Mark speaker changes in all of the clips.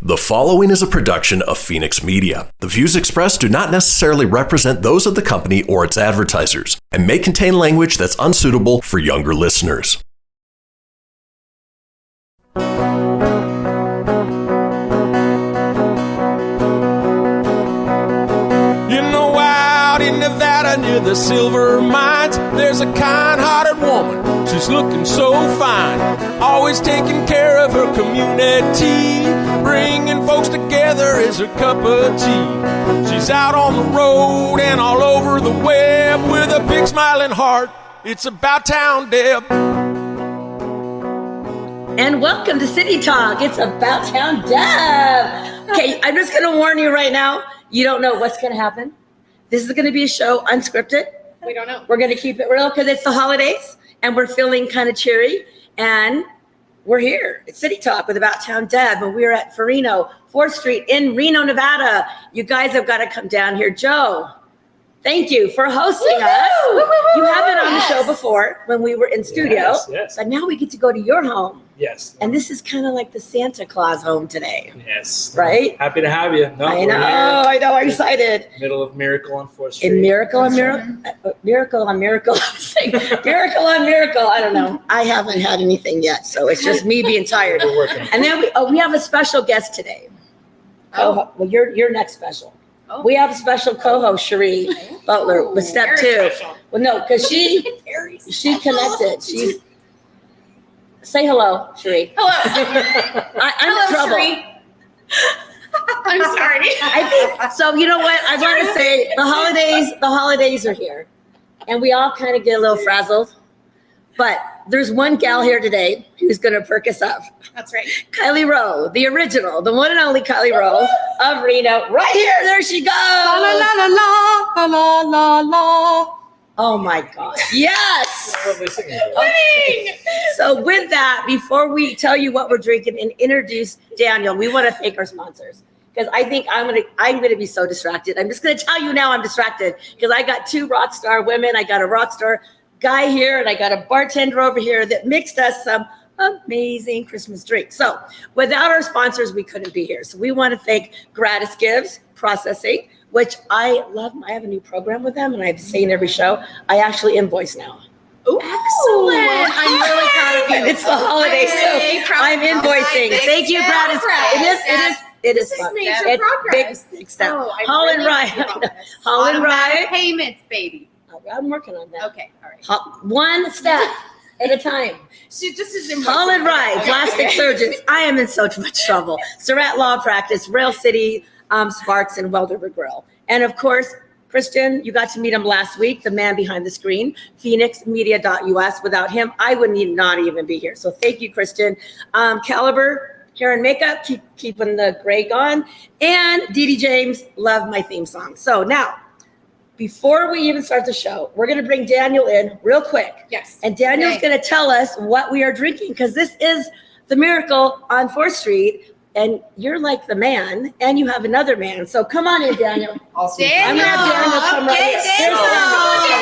Speaker 1: The following is a production of Fenix Media. The views expressed do not necessarily represent those of the company or its advertisers and may contain language that's unsuitable for younger listeners.
Speaker 2: You know, out in Nevada near the silver mines, there's a kind-hearted woman. She's looking so fine, always taking care of her community. Bringing folks together is her cup of tea. She's out on the road and all over the web with a big smiling heart. It's About Town Deb.
Speaker 3: And welcome to City Talk. It's About Town Deb. Okay, I'm just going to warn you right now. You don't know what's going to happen. This is going to be a show unscripted.
Speaker 4: We don't know.
Speaker 3: We're going to keep it real because it's the holidays and we're feeling kind of cheery. And we're here at City Talk with About Town Deb. And we're at Ferino, 4th Street in Reno, Nevada. You guys have got to come down here. Joe, thank you for hosting us. You have been on the show before when we were in studio.
Speaker 5: Yes.
Speaker 3: But now we get to go to your home.
Speaker 5: Yes.
Speaker 3: And this is kind of like the Santa Claus home today.
Speaker 5: Yes.
Speaker 3: Right?
Speaker 5: Happy to have you. No,
Speaker 3: I know. I'm excited.
Speaker 5: Middle of Miracle on 4th Street.
Speaker 3: In Miracle on Miracle. I was saying Miracle on Miracle. I don't know. I haven't had anything yet, so it's just me being tired.
Speaker 5: We're working.
Speaker 3: And then we have a special guest today. Well, you're next special.
Speaker 4: Oh.
Speaker 3: We have a special co-host, Cheree Boteler, with step 2. Well, no, because she connected. She's say hello, Cheree.
Speaker 4: Hello.
Speaker 3: I'm in trouble.
Speaker 4: Cheree. I'm sorry.
Speaker 3: I think so. You know what? I want to say the holidays are here, and we all kind of get a little frazzled. But there's one gal here today who's going to perk us up.
Speaker 4: That's right.
Speaker 3: Kylie Rowe, the original, the one and only Kylie Rowe of Reno. Right here, there she goes.
Speaker 4: La la la la la la la la.
Speaker 3: Oh my God! Yes.
Speaker 5: Lovely singing.
Speaker 3: Okay. So with that, before we tell you what we're drinking and introduce Daniel, we want to thank our sponsors. Because I think I'm gonna be so distracted. I'm just gonna tell you now I'm distracted because I got 2 rock star women. I got a rock star guy here, and I got a bartender over here that mixed us some amazing Christmas drinks. So without our sponsors, we couldn't be here. So we want to thank GratisGives Processing, which I love. I have a new program with them, and I've seen every show. I actually invoice now.
Speaker 4: Oh, excellent. I'm really proud of you.
Speaker 3: It's the holiday, so I'm invoicing. Thank you, GratisGives. It is fun.
Speaker 4: Major progress.
Speaker 3: Big step.
Speaker 4: Oh, I
Speaker 3: Holland
Speaker 4: really
Speaker 3: Rye.
Speaker 4: love this.
Speaker 3: Holland Rye.
Speaker 4: Automatic payments, baby.
Speaker 3: I'm working on that.
Speaker 4: Okay, all right.
Speaker 3: One step at a time.
Speaker 4: She just is
Speaker 3: Holland Rye, plastic surgeons. I am in so much trouble. Surratt Law Practice, Rail City, Sparks, and Welderberg Grille. And of course, Christian, you got to meet him last week, the man behind the screen, FenixMedia.us. Without him, I would not even be here. So thank you, Christian. Caliber Hair and Makeup, keeping the gray gone. And Dee Dee James, love my theme song. So now, before we even start the show, we're going to bring Daniel in real quick.
Speaker 4: Yes.
Speaker 3: And Daniel's going to tell us what we are drinking because this is the Miracle on 4th Street. And you're like the man, and you have another man. So come on in, Daniel.
Speaker 5: Awesome.
Speaker 3: I'm going to have Daniel come right here.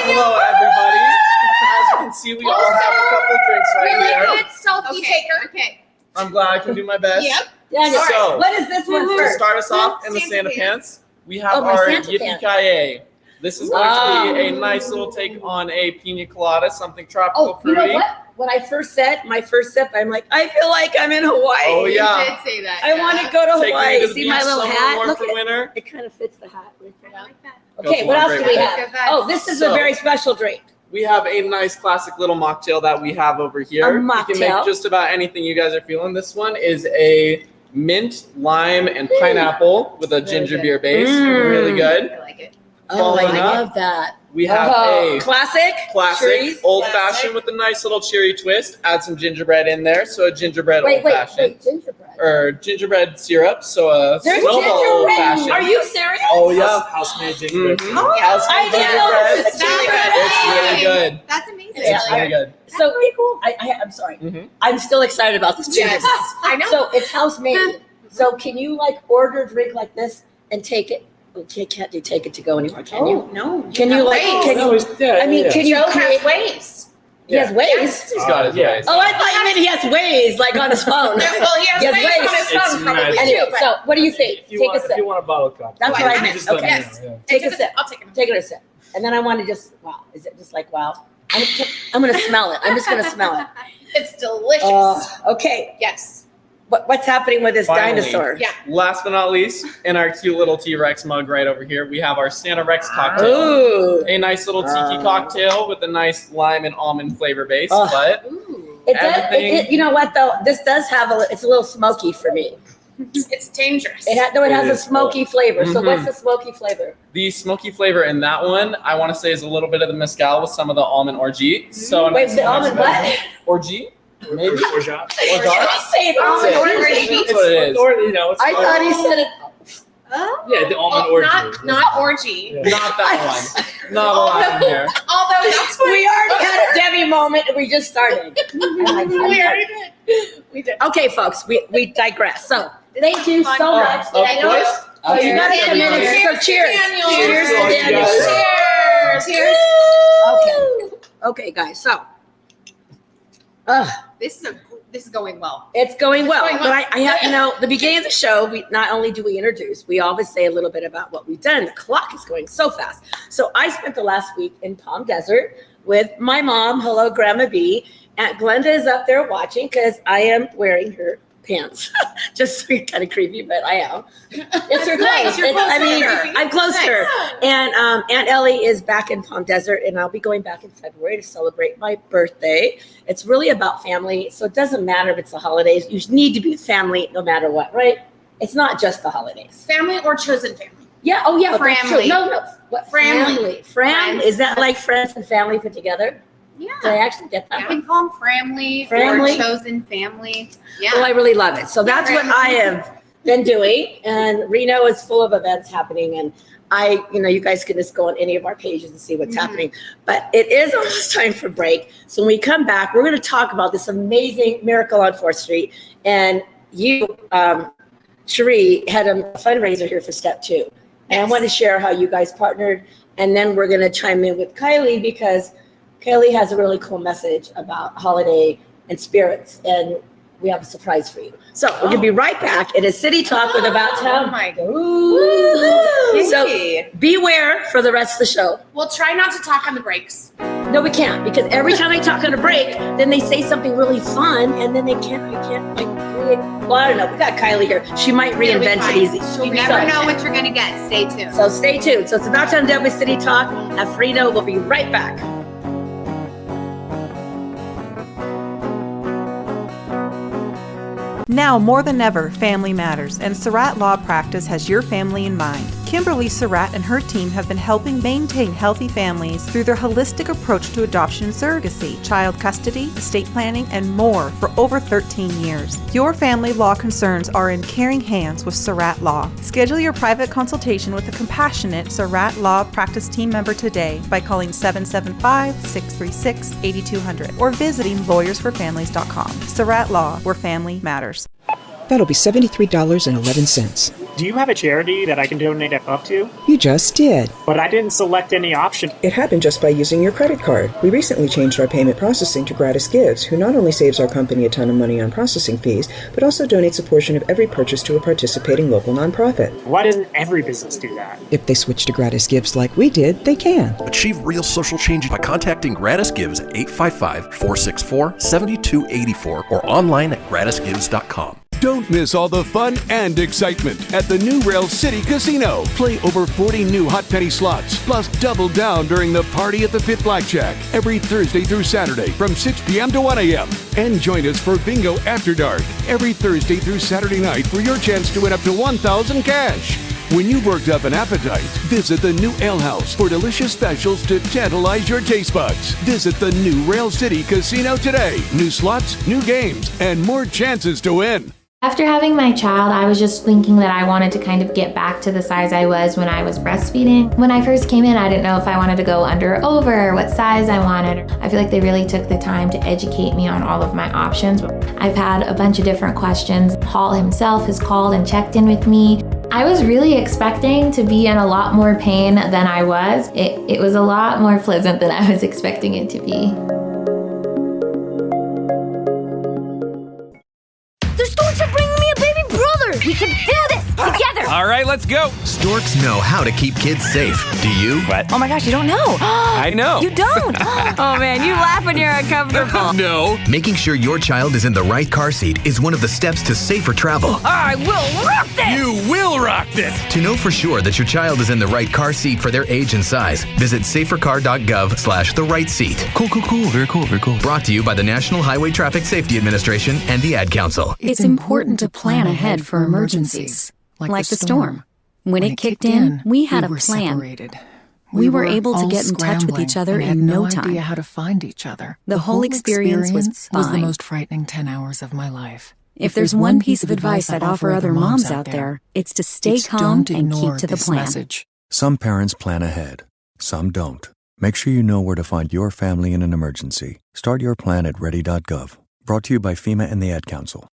Speaker 5: Hello, everybody. As you can see, we all have a couple of drinks right
Speaker 4: Really
Speaker 5: here.
Speaker 4: good selfie taker. Okay.
Speaker 5: I'm glad I can do my best.
Speaker 4: Yep.
Speaker 3: Daniel,
Speaker 5: So,
Speaker 3: what is this one
Speaker 5: To
Speaker 3: first?
Speaker 5: start us off in the
Speaker 4: Santa
Speaker 5: Santa pants, we have
Speaker 3: my
Speaker 5: our
Speaker 3: Santa pants.
Speaker 5: Yippee-Ki-Yay. This is going to be a nice little take on a pina colada, something tropical
Speaker 3: Oh, you
Speaker 5: fruity.
Speaker 3: know what? When I first said my first sip, I'm like, I feel like I'm in Hawaii.
Speaker 5: Oh, yeah.
Speaker 4: You did say that.
Speaker 3: I want to go to
Speaker 5: Taking
Speaker 3: Hawaii.
Speaker 5: you to the
Speaker 3: See my
Speaker 5: beach,
Speaker 3: little
Speaker 5: somewhere
Speaker 3: hat?
Speaker 5: warm
Speaker 3: Look
Speaker 5: for
Speaker 3: at
Speaker 5: winter.
Speaker 3: it. Kind of fits the hat.
Speaker 4: I like that.
Speaker 3: Okay, what else do we have? Oh, this is a
Speaker 5: So-
Speaker 3: very special drink.
Speaker 5: We have a nice classic little mocktail that we have over here.
Speaker 3: A
Speaker 5: You can
Speaker 3: mocktail.
Speaker 5: make just about anything you guys are feeling. This one is a mint, lime, and pineapple with a ginger
Speaker 3: good.
Speaker 5: beer base.
Speaker 3: Mm.
Speaker 5: Really good.
Speaker 4: I like it.
Speaker 3: Oh,
Speaker 5: Following
Speaker 3: I
Speaker 5: up,
Speaker 3: love that.
Speaker 5: We have a
Speaker 3: classic.
Speaker 5: classic
Speaker 3: Cherise.
Speaker 5: old-fashioned with a nice little cherry twist. Add some gingerbread in there, so a gingerbread
Speaker 3: Wait,
Speaker 5: old-fashioned.
Speaker 3: gingerbread.
Speaker 5: Or gingerbread syrup, so a
Speaker 3: There's
Speaker 5: little
Speaker 3: gingerbread.
Speaker 5: old-fashioned.
Speaker 3: Are you serious?
Speaker 5: Oh, yeah.
Speaker 6: House-made gingerbread.
Speaker 5: Mhm.
Speaker 3: Oh,
Speaker 5: House-made
Speaker 3: I didn't know
Speaker 5: gingerbread.
Speaker 3: it was gingerbread.
Speaker 5: It's really good.
Speaker 4: That's amazing.
Speaker 5: It's really good.
Speaker 3: So cool. I'm sorry.
Speaker 5: Mhm.
Speaker 3: I'm still excited about this gingerbread.
Speaker 4: Yes, I know.
Speaker 3: So it's house made. So can you like order a drink like this and take it? Well, you can't do take it to go anymore, can you?
Speaker 4: No.
Speaker 3: Can you like?
Speaker 4: ways.
Speaker 3: Can
Speaker 5: No,
Speaker 3: you?
Speaker 5: he's- yeah,
Speaker 3: I mean,
Speaker 5: yeah.
Speaker 3: can you
Speaker 4: Joe
Speaker 3: create?
Speaker 4: has ways.
Speaker 3: He has ways.
Speaker 4: Yes.
Speaker 5: He's got his
Speaker 6: Yeah.
Speaker 5: ways.
Speaker 3: Oh, I thought you meant he has ways like on his phone.
Speaker 4: Well, he has
Speaker 3: Yes,
Speaker 4: ways
Speaker 3: ways.
Speaker 4: on his phone,
Speaker 6: It's
Speaker 4: probably.
Speaker 3: Anyway, so what do you think?
Speaker 6: If you
Speaker 3: Take
Speaker 6: want,
Speaker 3: a
Speaker 6: if
Speaker 3: sip.
Speaker 6: you want a bottle cup.
Speaker 3: That's what I meant.
Speaker 6: Just let me
Speaker 3: Okay.
Speaker 6: know, yeah.
Speaker 3: Take a sip.
Speaker 7: I'll take it.
Speaker 3: Take it a sip. And then I want to just, wow. Is it just like, wow? I'm going to smell it. I'm just going to smell it.
Speaker 7: It's delicious.
Speaker 3: Okay.
Speaker 7: Yes.
Speaker 3: What's happening with this
Speaker 5: Finally.
Speaker 3: dinosaur?
Speaker 7: Yeah.
Speaker 5: Last but not least, in our cute little T-Rex mug right over here, we have our Santa Rex cocktail.
Speaker 3: Ooh.
Speaker 5: A nice little tiki cocktail with a nice lime and almond flavor base.
Speaker 3: Oh.
Speaker 5: But
Speaker 7: Ooh.
Speaker 3: It does.
Speaker 5: Everything-
Speaker 3: You know what though? This does have it's a little smoky for me.
Speaker 7: It's dangerous.
Speaker 3: It has
Speaker 5: It
Speaker 3: a
Speaker 5: is.
Speaker 3: smoky flavor. So
Speaker 5: Mhm.
Speaker 3: what's the smoky flavor?
Speaker 5: the smoky flavor in that one, I want to say, is a little bit of the mezcal with some of the almond orgeat. So
Speaker 3: Wait, the almond what?
Speaker 5: Orgeat? Maybe.
Speaker 6: Or shot.
Speaker 5: Or dark?
Speaker 3: He's saying
Speaker 5: That's
Speaker 3: almond
Speaker 5: it.
Speaker 3: orgeat.
Speaker 5: That's what it is.
Speaker 6: Or, you know, it's
Speaker 3: I thought he said it.
Speaker 7: Oh.
Speaker 6: Yeah, the almond
Speaker 7: Oh,
Speaker 6: orgy.
Speaker 7: not orgy.
Speaker 6: Yeah.
Speaker 5: Not that one. Not a lot in here.
Speaker 7: Although that's what
Speaker 3: We already had a Debbie moment and we just started.
Speaker 7: we already did. We did.
Speaker 3: Okay, folks, we digress. So thank you so much.
Speaker 5: Of course.
Speaker 3: So you gotta
Speaker 5: Absolutely.
Speaker 3: come in and so cheers.
Speaker 7: Daniel.
Speaker 3: Cheers to
Speaker 6: Cheers.
Speaker 3: Daniel.
Speaker 7: Cheers. Cheers.
Speaker 3: Okay, guys. So
Speaker 7: This is going well.
Speaker 3: it's going well.
Speaker 7: It's going
Speaker 3: But
Speaker 7: well.
Speaker 3: I have, the beginning of the show, we not only do we introduce, we always say a little bit about what we've done. The clock is going so fast. So I spent the last week in Palm Desert with my mom. Hello, Grandma B. And Glenda is up there watching because I am wearing her pants. Just kind of creepy, but I am. It's her
Speaker 7: nice.
Speaker 3: clothes.
Speaker 7: You're close to her.
Speaker 3: I'm close to her. And Aunt Ellie is back in Palm Desert, and I'll be going back in February to celebrate my birthday. It's really about family, so it doesn't matter if it's the holidays. You need to be with family no matter what, right? It's not just the holidays.
Speaker 7: Family or chosen family?
Speaker 3: Yeah. Oh, yeah. That's true.
Speaker 7: Family.
Speaker 3: No. What?
Speaker 7: Family.
Speaker 3: Family. Is that like friends and family put together?
Speaker 7: Yeah.
Speaker 3: Did I actually get that?
Speaker 7: Yeah, we call them family,
Speaker 3: Family?
Speaker 7: or chosen family. Yeah.
Speaker 3: Well, I really love it. So that's what I have been doing. And Reno is full of events happening. And you guys can just go on any of our pages and see what's happening. But it is almost time for break. So when we come back, we're going to talk about this amazing miracle on 4th Street. And you, Cheree, had a fundraiser here for Step 2. And I want to share how you guys partnered. And then we're going to chime in with Kylie because Kylie has a really cool message about holiday and spirits, and we have a surprise for you. So we're gonna be right back. It is City Talk with About Town.
Speaker 7: Oh my God.
Speaker 3: Ooh. So beware for the rest of the show.
Speaker 7: We'll try not to talk on the breaks.
Speaker 3: No, we can't, because every time I talk on a break, then they say something really fun, and then I can't well, I don't know. We got Kylie here. She might reinvent it easy.
Speaker 7: You never know what you're gonna get. Stay tuned.
Speaker 3: So stay tuned. So it's About Town Dead with City Talk at Ferino. We'll be right back.
Speaker 8: Now more than ever, family matters, and Surratt Law Practice has your family in mind. Kimberly Surratt and her team have been helping maintain healthy families through their holistic approach to adoption and surrogacy, child custody, estate planning, and more for over 13 years. Your family law concerns are in caring hands with Surratt Law. Schedule your private consultation with a compassionate Surratt Law Practice team member today by calling 775-636-8200 or visiting lawyersforfamilies.com. Surratt Law, where family matters.
Speaker 9: That'll be $73.11.
Speaker 6: Do you have a charity that I can donate up to?
Speaker 9: You just did.
Speaker 6: But I didn't select any option.
Speaker 9: It happened just by using your credit card. We recently changed our payment processing to GratisGives, who not only saves our company a ton of money on processing fees, but also donates a portion of every purchase to a participating local nonprofit.
Speaker 6: Why doesn't every business do that?
Speaker 9: If they switch to GratisGives like we did, they can.
Speaker 1: Achieve real social change by contacting GratisGives at 855-464-7284 or online at gratisgives.com.
Speaker 10: Don't miss all the fun and excitement at the new Rail City Casino. Play over 40 new hot penny slots, plus double down during the Party at the Pit Blackjack every Thursday through Saturday from 6 p.m. to 1 a.m. And join us for Bingo After Dark every Thursday through Saturday night for your chance to win up to $1,000 cash. When you've worked up an appetite, visit the new Ale House for delicious specials to tantalize your taste buds. Visit the new Rail City Casino today. New slots, new games, and more chances to win.
Speaker 11: After having my child, I was just thinking that I wanted to kind of get back to the size I was when I was breastfeeding. When I first came in, I didn't know if I wanted to go under or over, what size I wanted. I feel like they really took the time to educate me on all of my options. I've had a bunch of different questions. Paul himself has called and checked in with me. I was really expecting to be in a lot more pain than I was. It was a lot more pleasant than I was expecting it to be.
Speaker 12: The store should bring me a baby brother! We can do this together.
Speaker 13: All right, let's go.
Speaker 14: Storks know how to keep kids safe. Do you?
Speaker 13: What?
Speaker 12: Oh my gosh, you don't know.
Speaker 13: I know.
Speaker 12: You don't. Oh man, you laugh when you're uncomfortable.
Speaker 13: No.
Speaker 14: Making sure your child is in the right car seat is one of the steps to safer travel.
Speaker 12: I will rock this.
Speaker 13: You will rock this.
Speaker 14: To know for sure that your child is in the right car seat for their age and size, visit safercar.gov/the right seat.
Speaker 13: Cool. Very cool.
Speaker 14: Brought to you by the National Highway Traffic Safety Administration and the Ad Council.
Speaker 15: It's important to plan ahead for emergencies, like the storm. When it kicked in, we had a plan.
Speaker 16: Separated.
Speaker 15: We were able to get in touch with each other in no time.
Speaker 16: Idea how to find each other.
Speaker 15: The whole experience was
Speaker 16: the
Speaker 15: fine.
Speaker 16: most frightening 10 hours of my life.
Speaker 15: If there's one piece of advice I'd offer other moms out there, it's to stay calm and keep to the plan.
Speaker 16: Message.
Speaker 17: Some parents plan ahead, some don't. Make sure you know where to find your family in an emergency. Start your plan at ready.gov. Brought to you by FEMA and the Ad Council.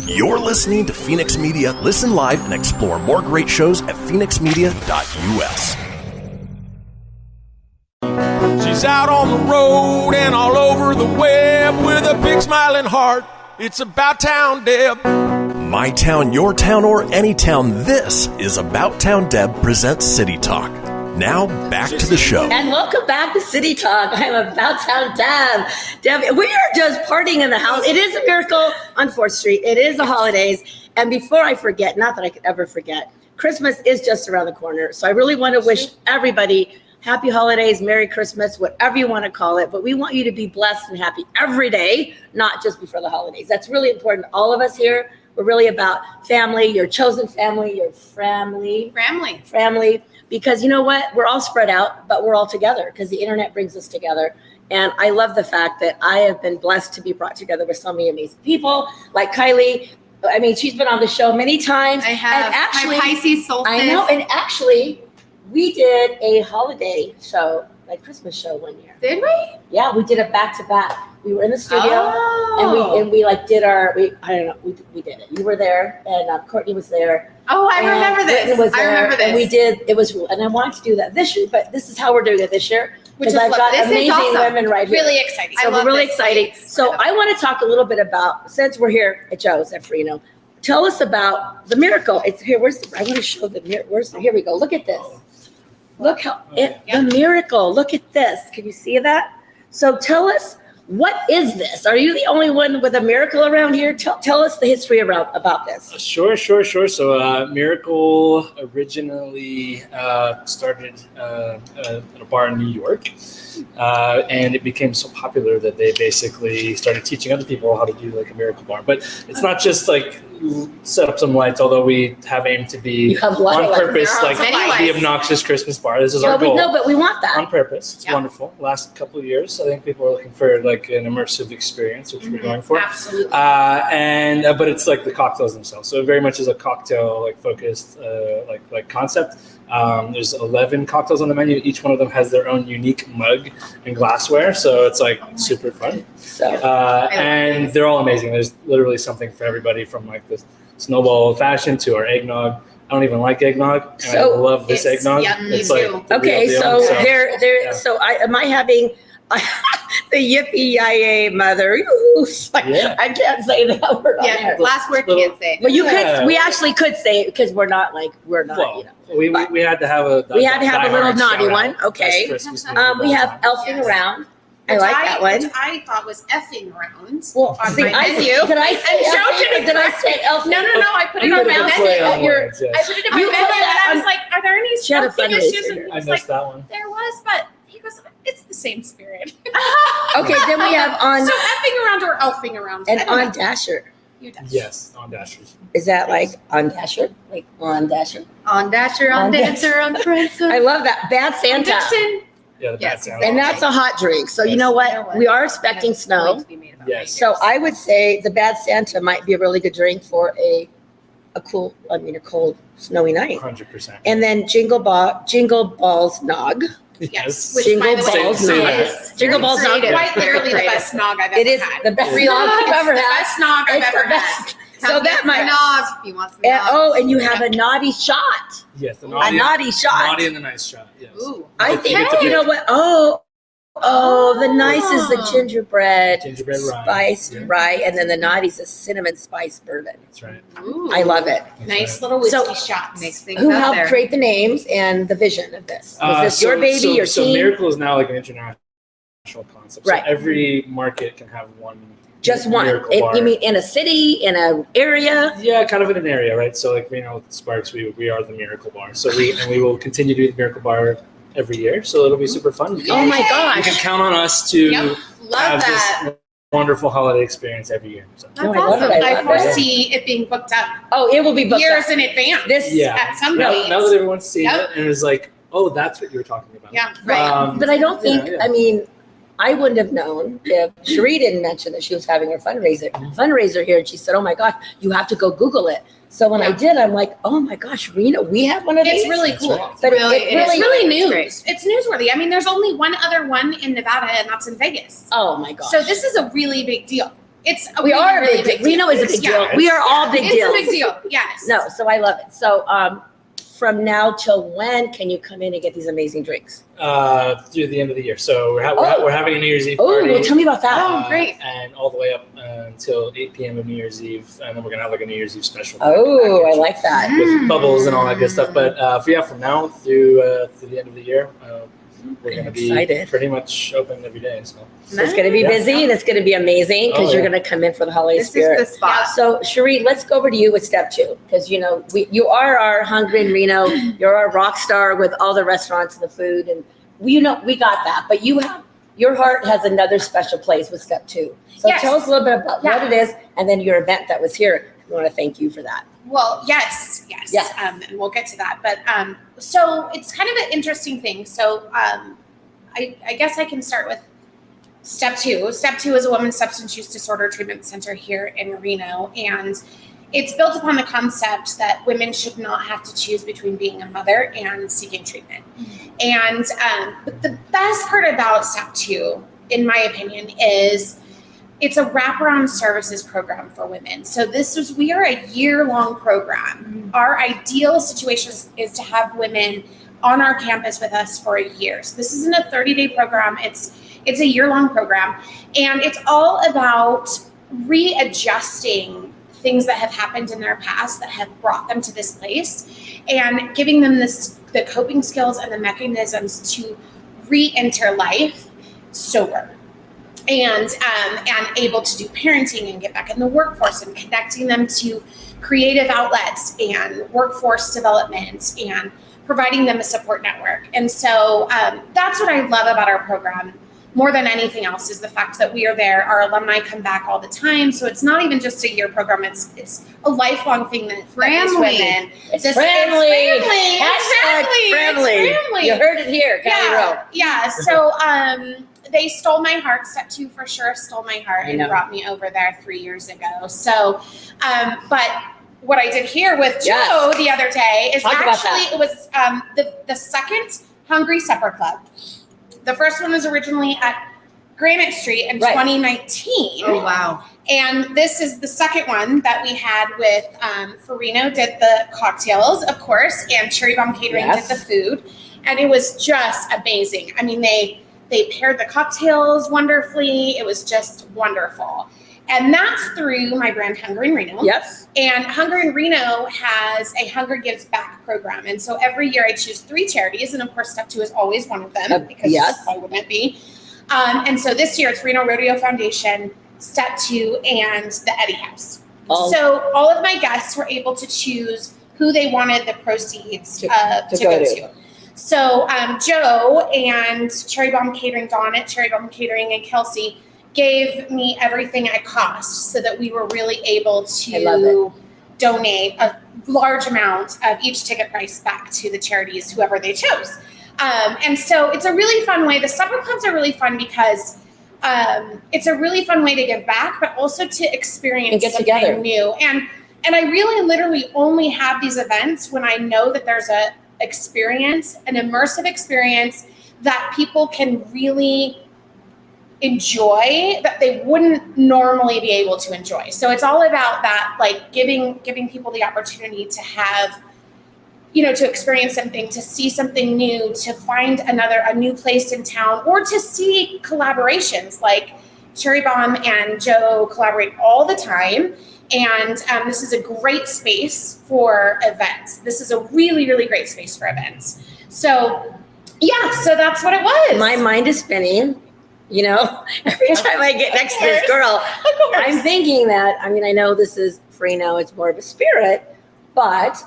Speaker 1: You're listening to Fenix Media. Listen live and explore more great shows at fenixmedia.us.
Speaker 2: She's out on the road and all over the web with a big smiling heart. It's About Town Deb.
Speaker 1: My town, your town, or any town, this is About Town Deb presents City Talk. Now, back to the show.
Speaker 3: And welcome back to City Talk. I'm About Town Deb. Deb, we are just partying in the house. It is a miracle on 4th Street. It is the holidays. And before I forget, not that I could ever forget, Christmas is just around the corner. So I really want to wish everybody happy holidays, Merry Christmas, whatever you want to call it. But we want you to be blessed and happy every day, not just before the holidays. That's really important. All of us here, we're really about family, your chosen family, your family. Because you know what? We're all spread out, but we're all together because the internet brings us together. And I love the fact that I have been blessed to be brought together with so many amazing people like Kylie. I mean, she's been on the show many times.
Speaker 7: I have.
Speaker 3: And actually,
Speaker 7: my Pisces solstice.
Speaker 3: I know. And actually, we did a holiday show, like Christmas show one year.
Speaker 7: Did we?
Speaker 3: Yeah, we did it back to back. We were in the studio and we like did we did it. You were there and Courtney was there.
Speaker 7: Oh, I remember this.
Speaker 3: Was there,
Speaker 7: I remember this.
Speaker 3: And we did, and I wanted to do that this year, but this is how we're doing it this year.
Speaker 7: Which is
Speaker 3: I've got
Speaker 7: this
Speaker 3: amazing
Speaker 7: is awesome.
Speaker 3: women right here.
Speaker 7: Really exciting.
Speaker 3: So we're really exciting. So I want to talk a little bit about, since we're here at Joe's at Ferino, tell us about the miracle. It's here. I want to show the miracle. Here we go. Look at this. Look how the miracle. Look at this. Can you see that? So tell us, what is this? Are you the only one with a miracle around here? Tell us the history about this.
Speaker 6: Sure. So Miracle originally started at a bar in New York, and it became so popular that they basically started teaching other people how to do like a miracle bar. But it's not just like set up some lights, although we have aimed to be on purpose, like the obnoxious Christmas bar. This is our goal.
Speaker 3: No, but we want that.
Speaker 6: On purpose. It's wonderful. Last couple of years, I think people are looking for like an immersive experience, which we're going for.
Speaker 7: Absolutely.
Speaker 6: But it's like the cocktails themselves. So it very much is a cocktail like focused like concept. There's 11 cocktails on the menu. Each one of them has their own unique mug and glassware. So it's like super fun. And they're all amazing. There's literally something for everybody, from like the snowball old fashioned to our eggnog. I don't even like eggnog, and I love this eggnog. It's like
Speaker 3: okay, so am I having the yippee-yi-yay mother? I can't say that word on air.
Speaker 7: Last word you can't say.
Speaker 3: But you could. We actually could say it because we're not.
Speaker 6: We had to have a.
Speaker 3: We had to have a little naughty one. Okay. We have elfing around. I like that one.
Speaker 7: Which I thought was effing around.
Speaker 3: Well,
Speaker 7: on my menu.
Speaker 3: Did I say elfing?
Speaker 7: No. I put it on my menu. I put it in my menu, and I was like, "Are there any elfing issues?" And
Speaker 6: I missed that one.
Speaker 7: There was, but he goes, "It's the same spirit."
Speaker 3: Okay, then we have on.
Speaker 7: So effing around or elfing around.
Speaker 3: And on Dasher.
Speaker 6: Yes, on Dasher.
Speaker 3: Is that like on Dasher? Like on Dasher?
Speaker 7: On Dasher, on Dancer, on Prancer.
Speaker 3: I love that. Bad Santa.
Speaker 7: Dixon.
Speaker 6: Yeah, the bad Santa.
Speaker 3: And that's a hot drink. So you know what? We are expecting snow.
Speaker 6: Yes.
Speaker 3: So I would say the Bad Santa might be a really good drink for a cold, snowy night.
Speaker 6: 100%.
Speaker 3: And then Jingle Balls Nog.
Speaker 7: Yes.
Speaker 3: Jingle Balls Nog. Jingle Balls Nog.
Speaker 7: Quite literally the best nog I've ever had.
Speaker 3: It is the best nog you've ever had.
Speaker 7: The best nog I've ever had.
Speaker 3: So that might
Speaker 7: nog if you want some
Speaker 3: and you have a naughty shot.
Speaker 6: Yes, the
Speaker 3: naughty shot.
Speaker 6: Naughty and the nice shot. Yes.
Speaker 3: Ooh, I think you know what? Oh, Oh, the nice is the gingerbread
Speaker 6: rye.
Speaker 3: spiced rye, and then the naughty is the cinnamon spice bourbon.
Speaker 6: That's right.
Speaker 7: Ooh.
Speaker 3: I love it.
Speaker 7: Nice little whiskey shots.
Speaker 12: Makes things
Speaker 3: Who
Speaker 12: out
Speaker 3: helped
Speaker 12: there.
Speaker 3: create the names and the vision of this? Was this your baby, your
Speaker 6: so
Speaker 3: team?
Speaker 6: Miracle is now like an international concept.
Speaker 3: Right.
Speaker 6: So every market can have one.
Speaker 3: Just one.
Speaker 6: Miracle bar.
Speaker 3: You mean in a city, in an area?
Speaker 6: Yeah, kind of in an area, right? So like with Sparks, we are the Miracle Bar. So we will continue to do the Miracle Bar every year. So it'll be super fun.
Speaker 3: Oh my gosh.
Speaker 6: You can count on us to
Speaker 7: Love
Speaker 6: have
Speaker 7: that.
Speaker 6: this wonderful holiday experience every year. So.
Speaker 7: That's
Speaker 3: I love
Speaker 7: awesome.
Speaker 3: it. I
Speaker 7: I
Speaker 3: love it.
Speaker 7: foresee it being booked up
Speaker 3: Oh, it will be booked
Speaker 7: years
Speaker 3: up.
Speaker 7: in advance.
Speaker 3: This,
Speaker 7: at some
Speaker 6: now,
Speaker 7: point.
Speaker 6: now that everyone's seen
Speaker 7: Yep.
Speaker 6: it and it's like, oh, that's what you were talking about.
Speaker 7: Yeah, right.
Speaker 3: But I don't think,
Speaker 6: yeah.
Speaker 3: I mean, I wouldn't have known if Cheree didn't mention that she was having her fundraiser here. And she said, oh my gosh, you have to go Google it. So when I did, I'm like, oh my gosh, Rena, we have one of these.
Speaker 7: It's really cool.
Speaker 3: But
Speaker 7: It's really
Speaker 3: it's
Speaker 7: news.
Speaker 3: great.
Speaker 7: It's newsworthy. I mean, there's only one other one in Nevada, and that's in Vegas.
Speaker 3: Oh my gosh.
Speaker 7: So this is a really big deal. It's
Speaker 3: We are a
Speaker 7: really
Speaker 3: big deal. Reno is a big deal.
Speaker 7: Yeah.
Speaker 3: We are all big deals.
Speaker 7: It's a big deal. Yes.
Speaker 3: No, so I love it. So from now till when can you come in and get these amazing drinks?
Speaker 6: Through the end of the year. So we're having a New Year's Eve
Speaker 3: Oh,
Speaker 6: party.
Speaker 3: well, tell me about that.
Speaker 7: Oh, great.
Speaker 6: And all the way up until 8 p.m. of New Year's Eve, and then we're gonna have like a New Year's Eve special.
Speaker 3: Oh, I like that.
Speaker 6: With bubbles and all that good stuff. But from now through the end of the year, we're gonna be
Speaker 3: excited.
Speaker 6: pretty much open every day. So
Speaker 3: It's going to be busy and it's going to be amazing because
Speaker 6: Oh,
Speaker 3: you're
Speaker 6: yeah.
Speaker 3: going to come in for the holiday
Speaker 12: This
Speaker 3: spirit.
Speaker 12: is the spot.
Speaker 3: So, Cheree, let's go over to you with step 2 because you are our Hungry in Reno. You're our rock star with all the restaurants and the food, and we got that. But your heart has another special place with step 2. So
Speaker 7: Yes.
Speaker 3: tell us a little bit about what it is, and then your event that was here. We want to thank you for that.
Speaker 7: Well, yes. And we'll get to that. But so it's kind of an interesting thing. So I guess I can start with step 2. Step 2 is a women's substance use disorder treatment center here in Reno, and it's built upon the concept that women should not have to choose between being a mother and seeking treatment. And but the best part about step 2, in my opinion, is it's a wraparound services program for women. So we are a year-long program. Our ideal situation is to have women on our campus with us for a year. So this isn't a 30-day program. It's a year-long program, and it's all about readjusting things that have happened in their past that have brought them to this place, and giving them the coping skills and the mechanisms to re-enter life sober. And able to do parenting and get back in the workforce, and connecting them to creative outlets and workforce development and providing them a support network. And so that's what I love about our program more than anything else, is the fact that we are there. Our alumni come back all the time. So it's not even just a year program. It's a lifelong thing that these women.
Speaker 3: It's family.
Speaker 7: Exactly.
Speaker 3: Family.
Speaker 7: It's family.
Speaker 3: You heard it here, Kylie Rowe.
Speaker 7: Yeah. So they stole my heart. Step 2 for sure stole my heart and brought me over there 3 years ago. So, but what I did here with Joe the other day is it was the second Hungry Supper Club. The first one was originally at Granite Street in 2019.
Speaker 12: Oh, wow.
Speaker 7: And this is the second one that we had with Ferino did the cocktails, of course, and Cheree Boteler Catering did the food. And it was just amazing. I mean, they paired the cocktails wonderfully. It was just wonderful. And that's through my brand, Hungry in Reno.
Speaker 3: Yes.
Speaker 7: And Hungry in Reno has a Hunger Gives Back program. And so every year I choose 3 charities. And of course, step 2 is always one of them, because why wouldn't it be? And so this year it's Reno Rodeo Foundation, step 2, and the Eddie House. So all of my guests were able to choose who they wanted the proceeds to go to. So Joe and Cheree Boteler Catering, Dawn at Cheree Boteler Catering, and Kelsey gave me everything I cost, so that we were really able to donate a large amount of each ticket price back to the charities, whoever they chose. And so it's a really fun way. The supper clubs are really fun because it's a really fun way to give back, but also to experience
Speaker 3: and get
Speaker 7: something
Speaker 3: together.
Speaker 7: new. And I really literally only have these events when I know that there's an immersive experience that people can really enjoy, that they wouldn't normally be able to enjoy. So it's all about that, like giving people the opportunity to have, to experience something, to see something new, to find a new place in town, or to see collaborations like Cheree Bomb and Joe collaborate all the time. And this is a great space for events. This is a really, really great space for events. So so that's what it was.
Speaker 3: My mind is spinning. Every time I get next to this girl, I'm thinking that, I know this is Ferino, it's more of a spirit, but